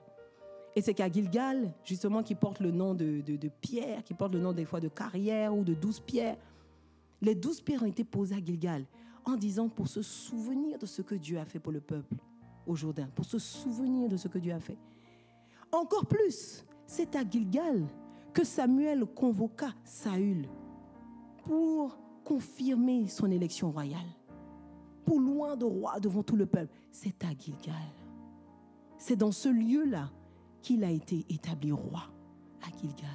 Et c'est qu'à Gilgal, justement, qui porte le nom de pierre, qui porte le nom des fois de carrière ou de 12 pierres, les 12 pierres ont été posées à Gilgal en disant pour se souvenir de ce que Dieu a fait pour le peuple au Jourdain, pour se souvenir de ce que Dieu a fait. Encore plus, c'est à Gilgal que Samuel convoqua Saül pour confirmer son élection royale. Pour loin de roi devant tout le peuple. C'est à Gilgal. C'est dans ce lieu-là qu'il a été établi roi, à Gilgal.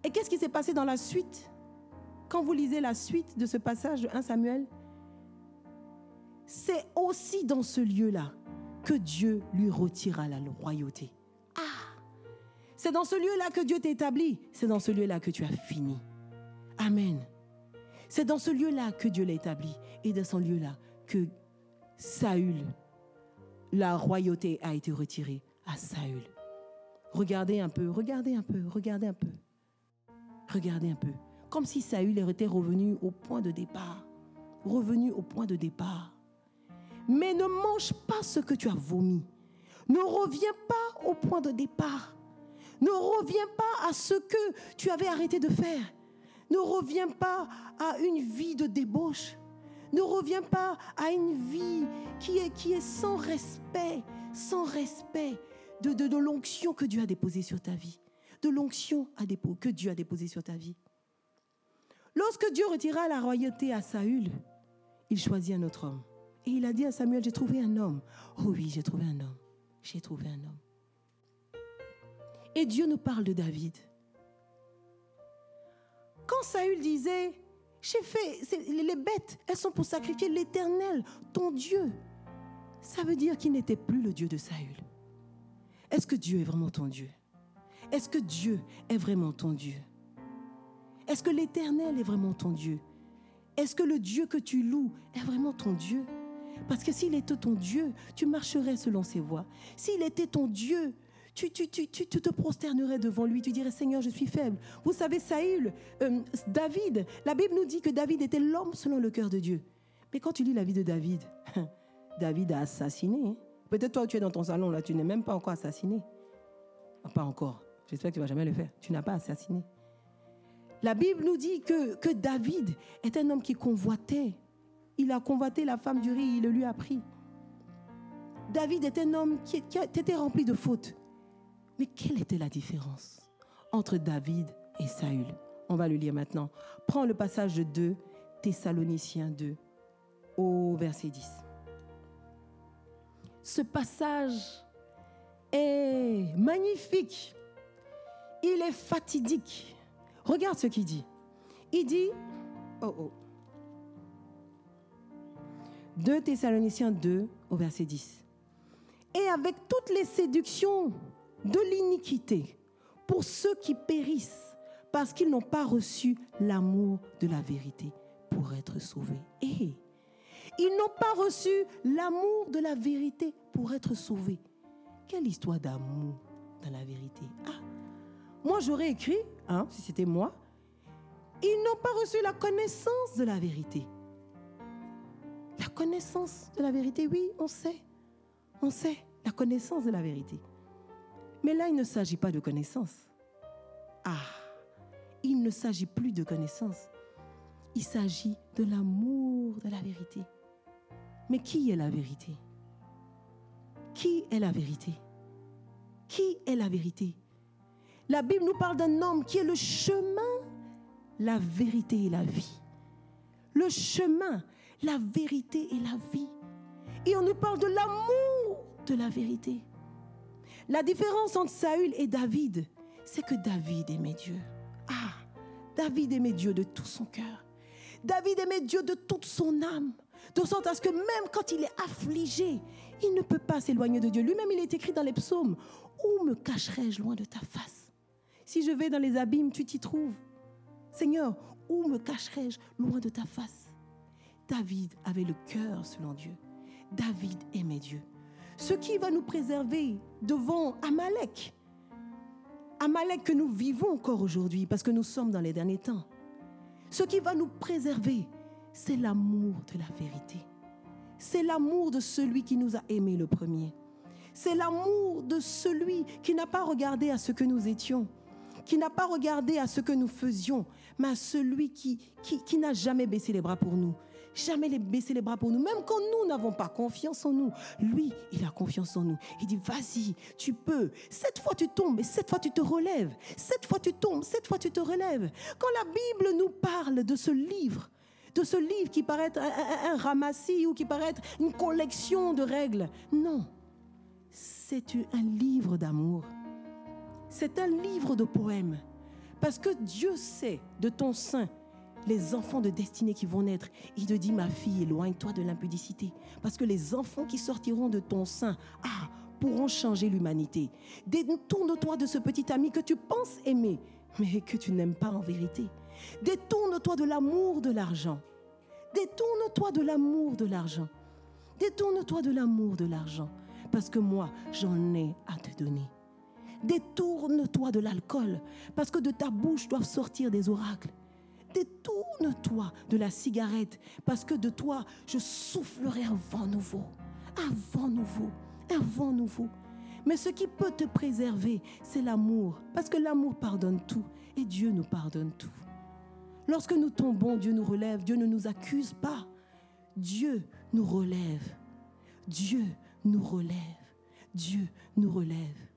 Et qu'est-ce qui s'est passé dans la suite? Quand vous lisez la suite de ce passage de 1 Samuel, c'est aussi dans ce lieu-là que Dieu lui retira la royauté. C'est dans ce lieu-là que Dieu t'a établi. C'est dans ce lieu-là que tu as fini. Amen. C'est dans ce lieu-là que Dieu l'a établi. Et dans ce lieu-là que Saül, la royauté a été retirée à Saül. Regardez un peu. Comme si Saül était revenu au point de départ. Mais ne mange pas ce que tu as vomi. Ne reviens pas au point de départ. Ne reviens pas à ce que tu avais arrêté de faire. Ne reviens pas à une vie de débauche. Ne reviens pas à une vie qui est sans respect de l'onction que Dieu a déposée sur ta vie. De l'onction que Dieu a déposée sur ta vie. Lorsque Dieu retira la royauté à Saül, il choisit un autre homme. Et il a dit à Samuel, j'ai trouvé un homme. Oh oui, j'ai trouvé un homme. Et Dieu nous parle de David. Quand Saül disait, les bêtes, elles sont pour sacrifier l'Éternel, ton Dieu. Ça veut dire qu'il n'était plus le Dieu de Saül. Est-ce que Dieu est vraiment ton Dieu? Est-ce que Dieu est vraiment ton Dieu? Est-ce que l'Éternel est vraiment ton Dieu? Est-ce que le Dieu que tu loues est vraiment ton Dieu? Parce que s'il était ton Dieu, tu marcherais selon ses voies. S'il était ton Dieu, tu te prosternerais devant lui, tu dirais, Seigneur, je suis faible. Vous savez, David, la Bible nous dit que David était l'homme selon le cœur de Dieu. Mais quand tu lis la vie de David, David a assassiné. Peut-être toi, tu es dans ton salon, là, tu n'es même pas encore assassiné. Pas encore. J'espère que tu ne vas jamais le faire. Tu n'as pas assassiné. La Bible nous dit que David est un homme qui convoitait. Il a convoité la femme d'Uri, il le lui a pris. David est un homme qui était rempli de fautes. Mais quelle était la différence entre David et Saül. On va le lire maintenant. Prends le passage de 2 Thessaloniciens 2 au verset 10. Ce passage est magnifique. Il est fatidique. Regarde ce qu'il dit. Il dit, 2 Thessaloniciens 2 au verset 10. Et avec toutes les séductions de l'iniquité pour ceux qui périssent parce qu'ils n'ont pas reçu l'amour de la vérité pour être sauvés. Et ils n'ont pas reçu l'amour de la vérité pour être sauvés. Quelle histoire d'amour dans la vérité. Moi j'aurais écrit, si c'était moi, ils n'ont pas reçu la connaissance de la vérité. La connaissance de la vérité, oui, on sait, la connaissance de la vérité. Mais là, il ne s'agit pas de connaissance. Il ne s'agit plus de connaissance. Il s'agit de l'amour de la vérité. Mais qui est la vérité? Qui est la vérité? Qui est la vérité? La Bible nous parle d'un homme qui est le chemin, la vérité et la vie. Le chemin, la vérité et la vie. Et on nous parle de l'amour de la vérité. La différence entre Saül et David, c'est que David aimait Dieu. David aimait Dieu de tout son cœur. David aimait Dieu de toute son âme. De sorte à ce que même quand il est affligé, il ne peut pas s'éloigner de Dieu. Lui-même, il est écrit dans les psaumes. Où me cacherai-je loin de ta face? Si je vais dans les abîmes, tu t'y trouves. Seigneur, où me cacherai-je loin de ta face? David avait le cœur selon Dieu. David aimait Dieu. Ce qui va nous préserver devant Amalek. Amalek que nous vivons encore aujourd'hui parce que nous sommes dans les derniers temps. Ce qui va nous préserver, c'est l'amour de la vérité. C'est l'amour de celui qui nous a aimés le premier. C'est l'amour de celui qui n'a pas regardé à ce que nous étions, qui n'a pas regardé à ce que nous faisions, mais à celui qui n'a jamais baissé les bras pour nous. Jamais baisser les bras pour nous, même quand nous n'avons pas confiance en nous. Lui, il a confiance en nous. Il dit, vas-y, tu peux. 7 fois tu tombes et 7 fois tu te relèves. 7 fois tu tombes, 7 fois tu te relèves. Quand la Bible nous parle de ce livre qui paraît être un ramassis ou qui paraît être une collection de règles, non, c'est un livre d'amour. C'est un livre de poèmes. Parce que Dieu sait de ton sein les enfants de destinée qui vont naître. Il te dit, ma fille, éloigne-toi de l'impudicité. Parce que les enfants qui sortiront de ton sein, pourront changer l'humanité. Détourne-toi de ce petit ami que tu penses aimer, mais que tu n'aimes pas en vérité. Détourne-toi de l'amour de l'argent. Détourne-toi de l'amour de l'argent. Détourne-toi de l'amour de l'argent. Parce que moi, j'en ai à te donner. Détourne-toi de l'alcool. Parce que de ta bouche doivent sortir des oracles. Détourne-toi de la cigarette, parce que de toi, je soufflerai un vent nouveau. Un vent nouveau. Un vent nouveau. Mais ce qui peut te préserver, c'est l'amour. Parce que l'amour pardonne tout. Et Dieu nous pardonne tout. Lorsque nous tombons, Dieu nous relève. Dieu ne nous accuse pas. Dieu nous relève. Dieu nous relève. Dieu nous relève.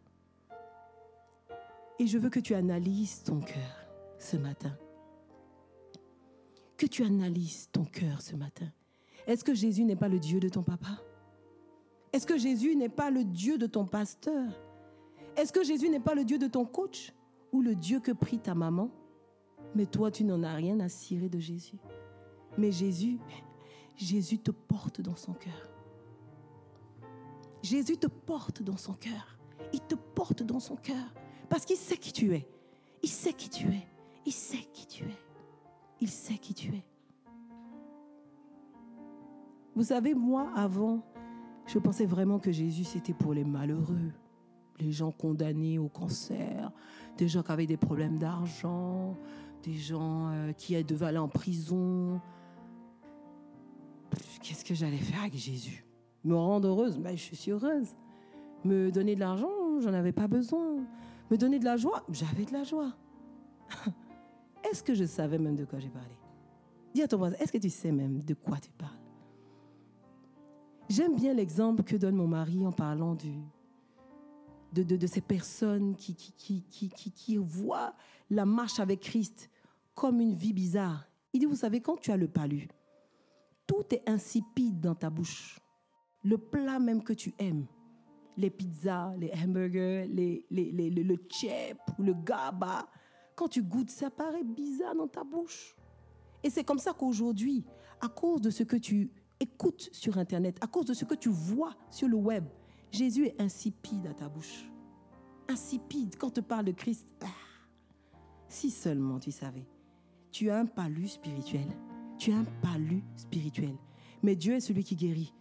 Et je veux que tu analyses ton cœur ce matin. Que tu analyses ton cœur ce matin. Est-ce que Jésus n'est pas le Dieu de ton papa? Est-ce que Jésus n'est pas le Dieu de ton pasteur? Est-ce que Jésus n'est pas le Dieu de ton coach? Ou le Dieu que prie ta maman? Mais toi, tu n'en as rien à cirer de Jésus. Mais Jésus te porte dans son cœur. Jésus te porte dans son cœur. Il te porte dans son cœur. Parce qu'il sait qui tu es. Il sait qui tu es. Il sait qui tu es. Il sait qui tu es. Vous savez, moi, avant, je pensais vraiment que Jésus, c'était pour les malheureux, les gens condamnés au cancer, des gens qui avaient des problèmes d'argent, des gens qui devaient aller en prison. Qu'est-ce que j'allais faire avec Jésus? Me rendre heureuse? Ben, je suis heureuse. Me donner de l'argent? J'en avais pas besoin. Me donner de la joie? J'avais de la joie. Est-ce que je savais même de quoi j'ai parlé? Dis à ton voisin, est-ce que tu sais même de quoi tu parles? J'aime bien l'exemple que donne mon mari en parlant de ces personnes qui voient la marche avec Christ comme une vie bizarre. Il dit, vous savez, quand tu as le palu, tout est insipide dans ta bouche. Le plat même que tu aimes, les pizzas, les hamburgers, le chip ou le gaba, quand tu goûtes, ça paraît bizarre dans ta bouche. Et c'est comme ça qu'aujourd'hui, à cause de ce que tu écoutes sur Internet, à cause de ce que tu vois sur le web, Jésus est insipide à ta bouche. Insipide. Quand on te parle de Christ, si seulement tu savais. Tu as un palu spirituel. Tu as un palu spirituel. Mais Dieu est celui qui guérit.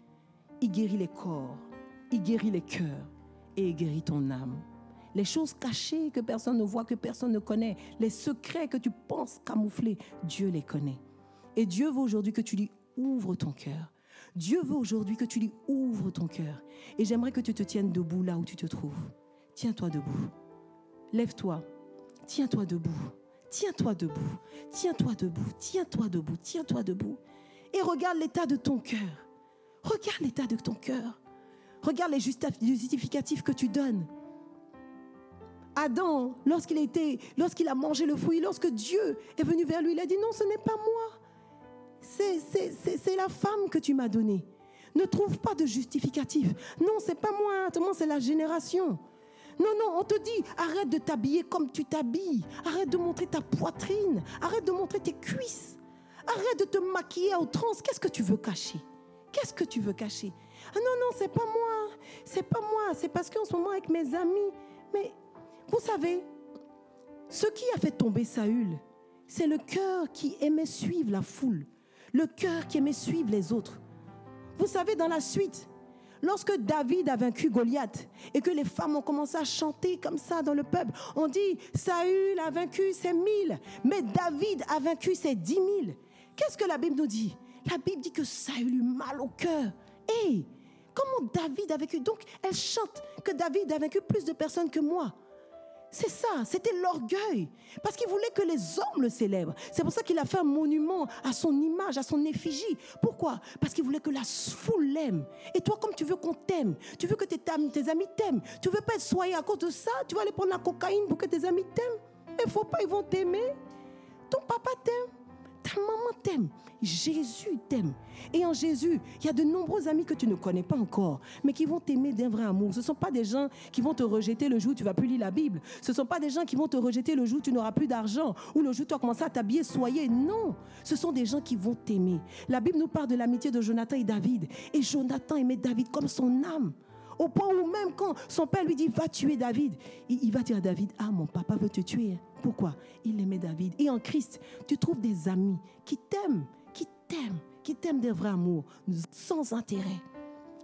Il guérit les corps, il guérit les cœurs et il guérit ton âme. Les choses cachées que personne ne voit, que personne ne connaît, les secrets que tu penses camoufler, Dieu les connaît. Et Dieu veut aujourd'hui que tu lui ouvres ton cœur. Dieu veut aujourd'hui que tu lui ouvres ton cœur. Et j'aimerais que tu te tiennes debout là où tu te trouves. Tiens-toi debout. Lève-toi. Tiens-toi debout. Tiens-toi debout. Tiens-toi debout. Tiens-toi debout. Tiens-toi debout. Et regarde l'état de ton cœur. Regarde l'état de ton cœur. Regarde les justificatifs que tu donnes. Adam, lorsqu'il a mangé le fruit, lorsque Dieu est venu vers lui, il a dit non, ce n'est pas moi. C'est la femme que tu m'as donnée. Ne trouve pas de justificatif. Non, c'est pas moi, c'est la génération. Non, on te dit, arrête de t'habiller comme tu t'habilles. Arrête de montrer ta poitrine. Arrête de montrer tes cuisses. Arrête de te maquiller à outrance. Qu'est-ce que tu veux cacher? Qu'est-ce que tu veux cacher? Ah non, c'est pas moi. C'est pas moi. C'est parce qu'en ce moment, avec mes amis. Mais vous savez, ce qui a fait tomber Saül, c'est le cœur qui aimait suivre la foule. Le cœur qui aimait suivre les autres. Vous savez, dans la suite, lorsque David a vaincu Goliath et que les femmes ont commencé à chanter comme ça dans le peuple, on dit Saül a vaincu ses 1000, mais David a vaincu ses 10 000. Qu'est-ce que la Bible nous dit? La Bible dit que Saül eut mal au cœur. Hey, comment David a vaincu? Donc elle chante que David a vaincu plus de personnes que moi. C'est ça, c'était l'orgueil. Parce qu'il voulait que les hommes le célèbrent. C'est pour ça qu'il a fait un monument à son image, à son effigie. Pourquoi? Parce qu'il voulait que la foule l'aime. Et toi, comme tu veux qu'on t'aime, tu veux que tes amis t'aiment, tu ne veux pas être soigné à cause de ça, tu vas aller prendre la cocaïne pour que tes amis t'aiment. Mais il ne faut pas, ils vont t'aimer. Ton papa t'aime, ta maman t'aime, Jésus t'aime. Et en Jésus, il y a de nombreux amis que tu ne connais pas encore, mais qui vont t'aimer d'un vrai amour. Ce ne sont pas des gens qui vont te rejeter le jour où tu ne vas plus lire la Bible. Ce ne sont pas des gens qui vont te rejeter le jour où tu n'auras plus d'argent ou le jour où tu vas commencer à t'habiller soyeux. Non, ce sont des gens qui vont t'aimer. La Bible nous parle de l'amitié de Jonathan et David. Et Jonathan aimait David comme son âme. Au point où même quand son père lui dit « va tuer David », il va dire à David « ah, mon papa veut te tuer ». Pourquoi? Il aimait David. Et en Christ, tu trouves des amis qui t'aiment d'un vrai amour, sans intérêt.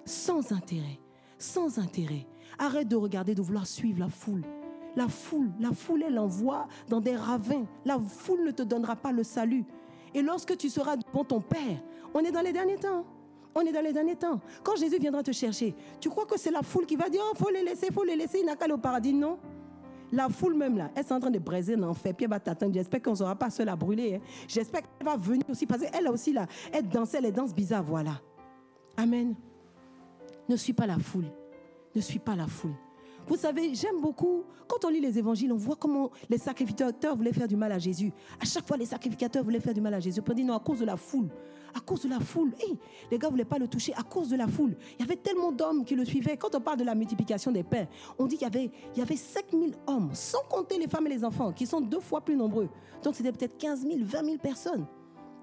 Sans intérêt. Sans intérêt. Arrête de regarder, de vouloir suivre la foule. La foule, elle envoie dans des ravins. La foule ne te donnera pas le salut. Et lorsque tu seras devant ton Père, on est dans les derniers temps. On est dans les derniers temps. Quand Jésus viendra te chercher, tu crois que c'est la foule qui va dire « oh, faut les laisser, il n'a qu'à aller au paradis ». Non. La foule même là, elle est en train de braiser dans l'enfer, puis elle va t'attendre. J'espère qu'on ne sera pas seul à brûler. Hein. J'espère qu'elle va venir aussi, parce qu'elle aussi là, elle danse, elle danse bizarre, voilà. Amen. Ne suis pas la foule. Ne suis pas la foule. Vous savez, j'aime beaucoup, quand on lit les évangiles, on voit comment les sacrificateurs voulaient faire du mal à Jésus. À chaque fois, les sacrificateurs voulaient faire du mal à Jésus. On dit non, à cause de la foule. À cause de la foule. Hey, les gars ne voulaient pas le toucher à cause de la foule. Il y avait tellement d'hommes qui le suivaient. Quand on parle de la multiplication des pains, on dit qu'il y avait 5000 hommes, sans compter les femmes et les enfants, qui sont 2 fois plus nombreux. Donc c'était peut-être 15 000, 20 000 personnes.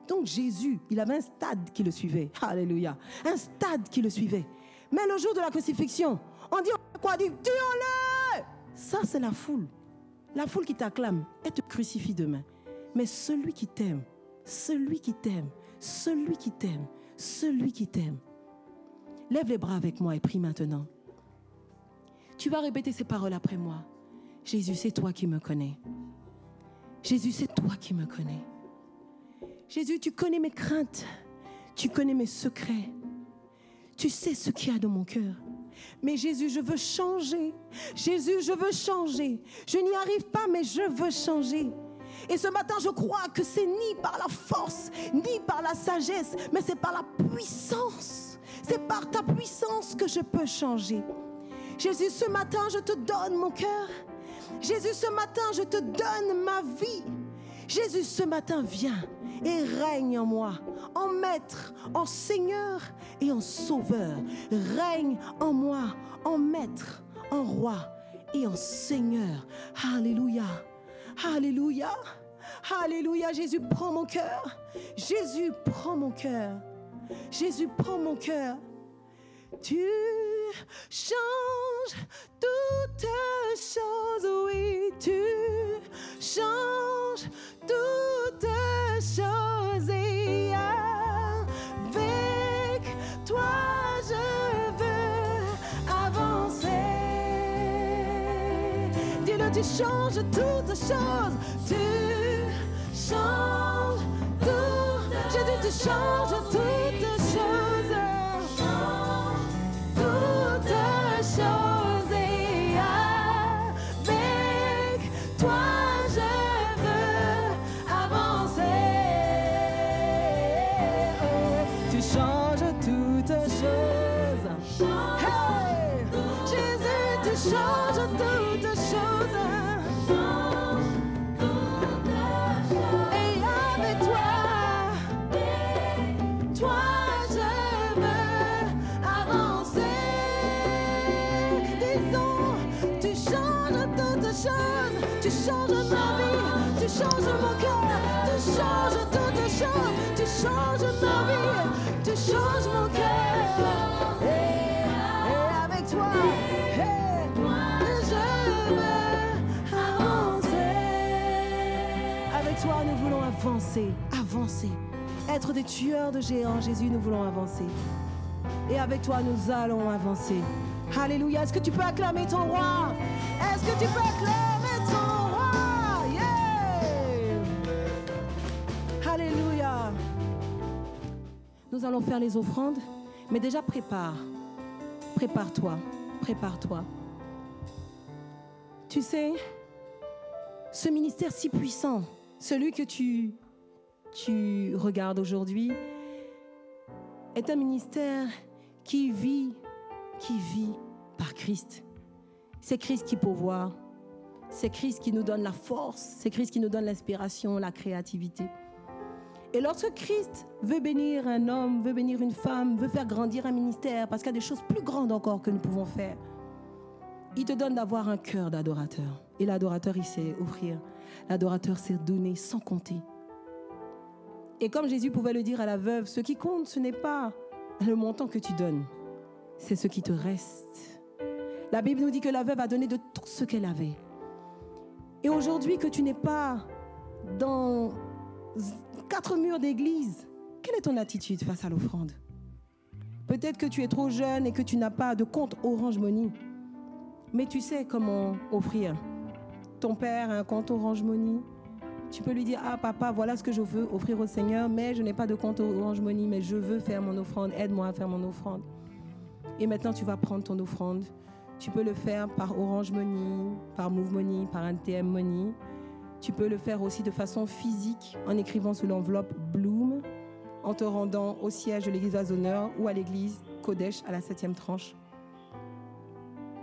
Donc Jésus, il avait un stade qui le suivait. Alléluia. Un stade qui le suivait. Mais le jour de la crucifixion, on dit quoi? On dit tuons-le! Ça, c'est la foule. La foule qui t'acclame, elle te crucifie demain. Mais celui qui t'aime, celui qui t'aime, celui qui t'aime, celui qui t'aime. Lève les bras avec moi et prie maintenant. Tu vas répéter ces paroles après moi. Jésus, c'est toi qui me connais. Jésus, c'est toi qui me connais. Jésus, tu connais mes craintes. Tu connais mes secrets. Tu sais ce qu'il y a dans mon cœur. Mais Jésus, je veux changer. Jésus, je veux changer. Je n'y arrive pas, mais je veux changer. Et ce matin, je crois que c'est ni par la force, ni par la sagesse, mais c'est par la puissance. C'est par ta puissance que je peux changer. Jésus, ce matin, je te donne mon cœur. Jésus, ce matin, je te donne ma vie. Jésus, ce matin, viens et règne en moi, en maître, en Seigneur et en Sauveur. Règne en moi, en maître, en roi et en Seigneur. Alléluia. Alléluia. Alléluia. Jésus, prends mon cœur. Jésus, prends mon cœur. Jésus, prends mon cœur. Tu changes toutes choses, oui, tu changes toutes choses et avec toi je veux avancer. Dis-le, tu changes toutes choses, tu changes tout. Jésus, tu changes toutes choses. Chose et avec toi je veux avancer. Tu changes toutes choses. Hey! Jésus, tu changes toutes choses. Et avec toi je veux avancer. Tu changes ma vie, tu changes mon cœur, tu changes toutes choses, tu changes ma vie, tu changes mon cœur. Et avec toi, je veux avancer. Avec toi, nous voulons avancer, avancer. Être des tueurs de géants, Jésus, nous voulons avancer. Et avec toi, nous allons avancer. Alléluia. Est-ce que tu peux acclamer ton roi? Est-ce que tu peux acclamer ton roi? Yeah! Alléluia. Nous allons faire les offrandes, mais déjà prépare-toi. Tu sais, ce ministère si puissant, celui que tu regardes aujourd'hui, est un ministère qui vit par Christ. C'est Christ qui pourvoit. C'est Christ qui nous donne la force. C'est Christ qui nous donne l'inspiration, la créativité. Et lorsque Christ veut bénir un homme, veut bénir une femme, veut faire grandir un ministère, parce qu'il y a des choses plus grandes encore que nous pouvons faire, il te donne d'avoir un cœur d'adorateur. Et l'adorateur, il sait offrir. L'adorateur sait donner sans compter. Et comme Jésus pouvait le dire à la veuve, ce qui compte, ce n'est pas le montant que tu donnes, c'est ce qui te reste. La Bible nous dit que la veuve a donné de tout ce qu'elle avait. Et aujourd'hui, que tu n'es pas dans 4 murs d'église, quelle est ton attitude face à l'offrande? Peut-être que tu es trop jeune et que tu n'as pas de compte Orange Money. Mais tu sais comment offrir. Ton père a un compte Orange Money. Tu peux lui dire, ah papa, voilà ce que je veux offrir au Seigneur, mais je n'ai pas de compte Orange Money, mais je veux faire mon offrande, aide-moi à faire mon offrande. Et maintenant, tu vas prendre ton offrande. Tu peux le faire par Orange Money, par Move Money, par NTM Money. Tu peux le faire aussi de façon physique, en écrivant sous l'enveloppe Bloom, en te rendant au siège de l'église Azonneur ou à l'église Kodesh à la 7e tranche.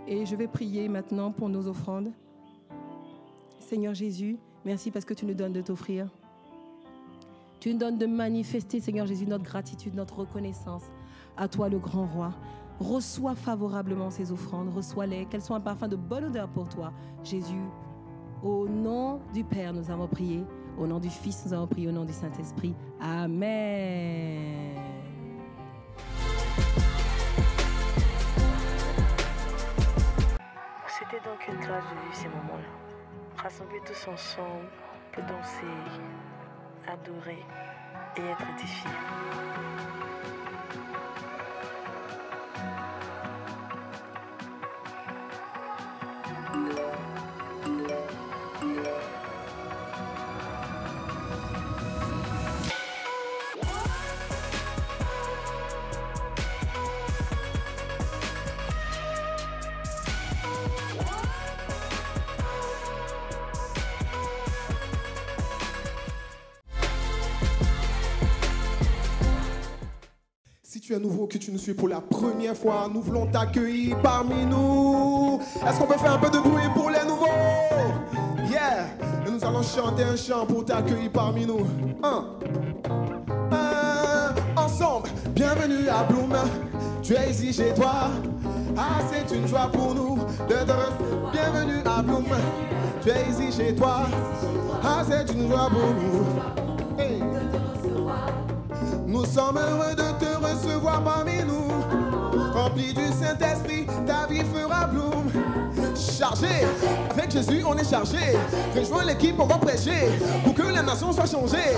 Et je vais prier maintenant pour nos offrandes. Seigneur Jésus, merci parce que tu nous donnes de t'offrir. Tu nous donnes de manifester, Seigneur Jésus, notre gratitude, notre reconnaissance à toi, le grand roi. Reçois favorablement ces offrandes, reçois-les, qu'elles soient un parfum de bonne odeur pour toi. Jésus, au nom du Père, nous avons prié. Au nom du Fils, nous avons prié. Au nom du Saint-Esprit. Amen. C'était donc une grâce de vivre ces moments-là. Rassembler tous ensemble pour danser, adorer et être édifiés. Si tu es nouveau, que tu nous suis pour la première fois, nous voulons t'accueillir parmi nous. nous. Est-ce qu'on peut faire un peu de bruit pour les nouveaux? Yeah! Et nous allons chanter un chant pour t'accueillir parmi nous. Ensemble, bienvenue à Bloom. Tu es ici chez toi. Ah, c'est une joie pour nous de te recevoir. Bienvenue à Bloom. Tu es ici chez toi. Ah, c'est une joie pour nous. Hey. Nous sommes heureux de te recevoir parmi nous. Rempli du Saint-Esprit, ta vie fera bloom. Chargé, avec Jésus on est chargé. Rejoins l'équipe, on va prêcher pour que les nations soient changées.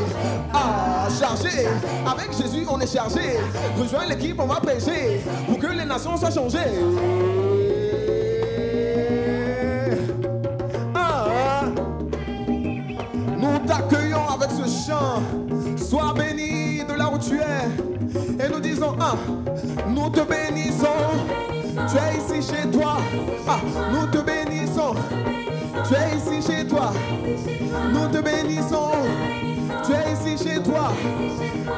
Ah, chargé, avec Jésus on est chargé. Rejoins l'équipe, on va prêcher pour que les nations soient changées. Nous t'accueillons avec ce chant. Sois béni de là où tu es. Et nous disons, nous te bénissons. Tu es ici chez toi. Nous te bénissons. Tu es ici chez toi. Nous te bénissons. Tu es ici chez toi.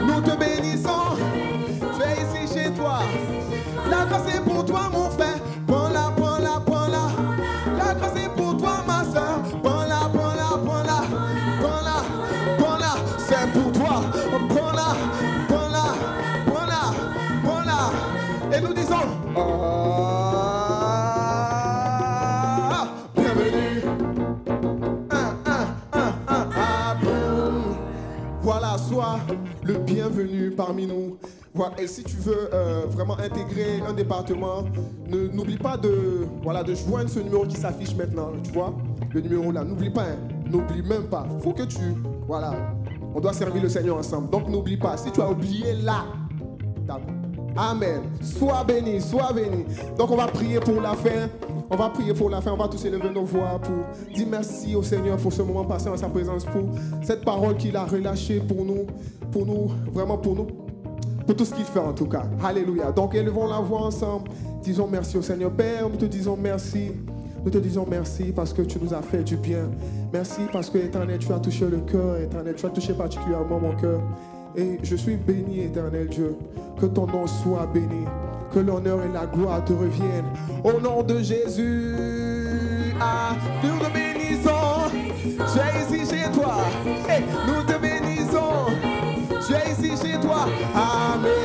Nous te bénissons. Tu es ici chez toi. La grâce est pour toi, mon frère. Prends-la, prends-la, prends-la. La grâce est pour toi, ma soeur. Prends-la, prends-la, prends-la. Prends-la, prends-la. C'est pour toi. Prends-la, prends-la, prends-la, prends-la. Et nous disons, bienvenue. Voilà, sois le bienvenu parmi nous. Voilà. Et si tu veux vraiment intégrer un département, n'oublie pas de joindre ce numéro qui s'affiche maintenant. Tu vois, le numéro là, n'oublie pas, n'oublie même pas. Faut que on doit servir le Seigneur ensemble. Donc n'oublie pas. Si tu as oublié là, d'accord. Amen. Sois béni, sois béni. Donc on va prier pour la fin. On va prier pour la fin. On va tous élever nos voix pour dire merci au Seigneur pour ce moment passé en sa présence, pour cette parole qu'il a relâchée pour nous, vraiment pour nous, pour tout ce qu'il fait en tout cas. Alléluia. Donc élevons la voix ensemble. Disons merci au Seigneur. Père, nous te disons merci. Nous te disons merci parce que tu nous as fait du bien. Merci parce que, Éternel, tu as touché le cœur. Éternel, tu as touché particulièrement mon cœur. Et je suis béni, Éternel Dieu. Que ton nom soit béni. Que l'honneur et la gloire te reviennent. Au nom de Jésus, nous te bénissons. Tu es ici chez toi. Et nous te bénissons. Tu es ici chez toi. Amen.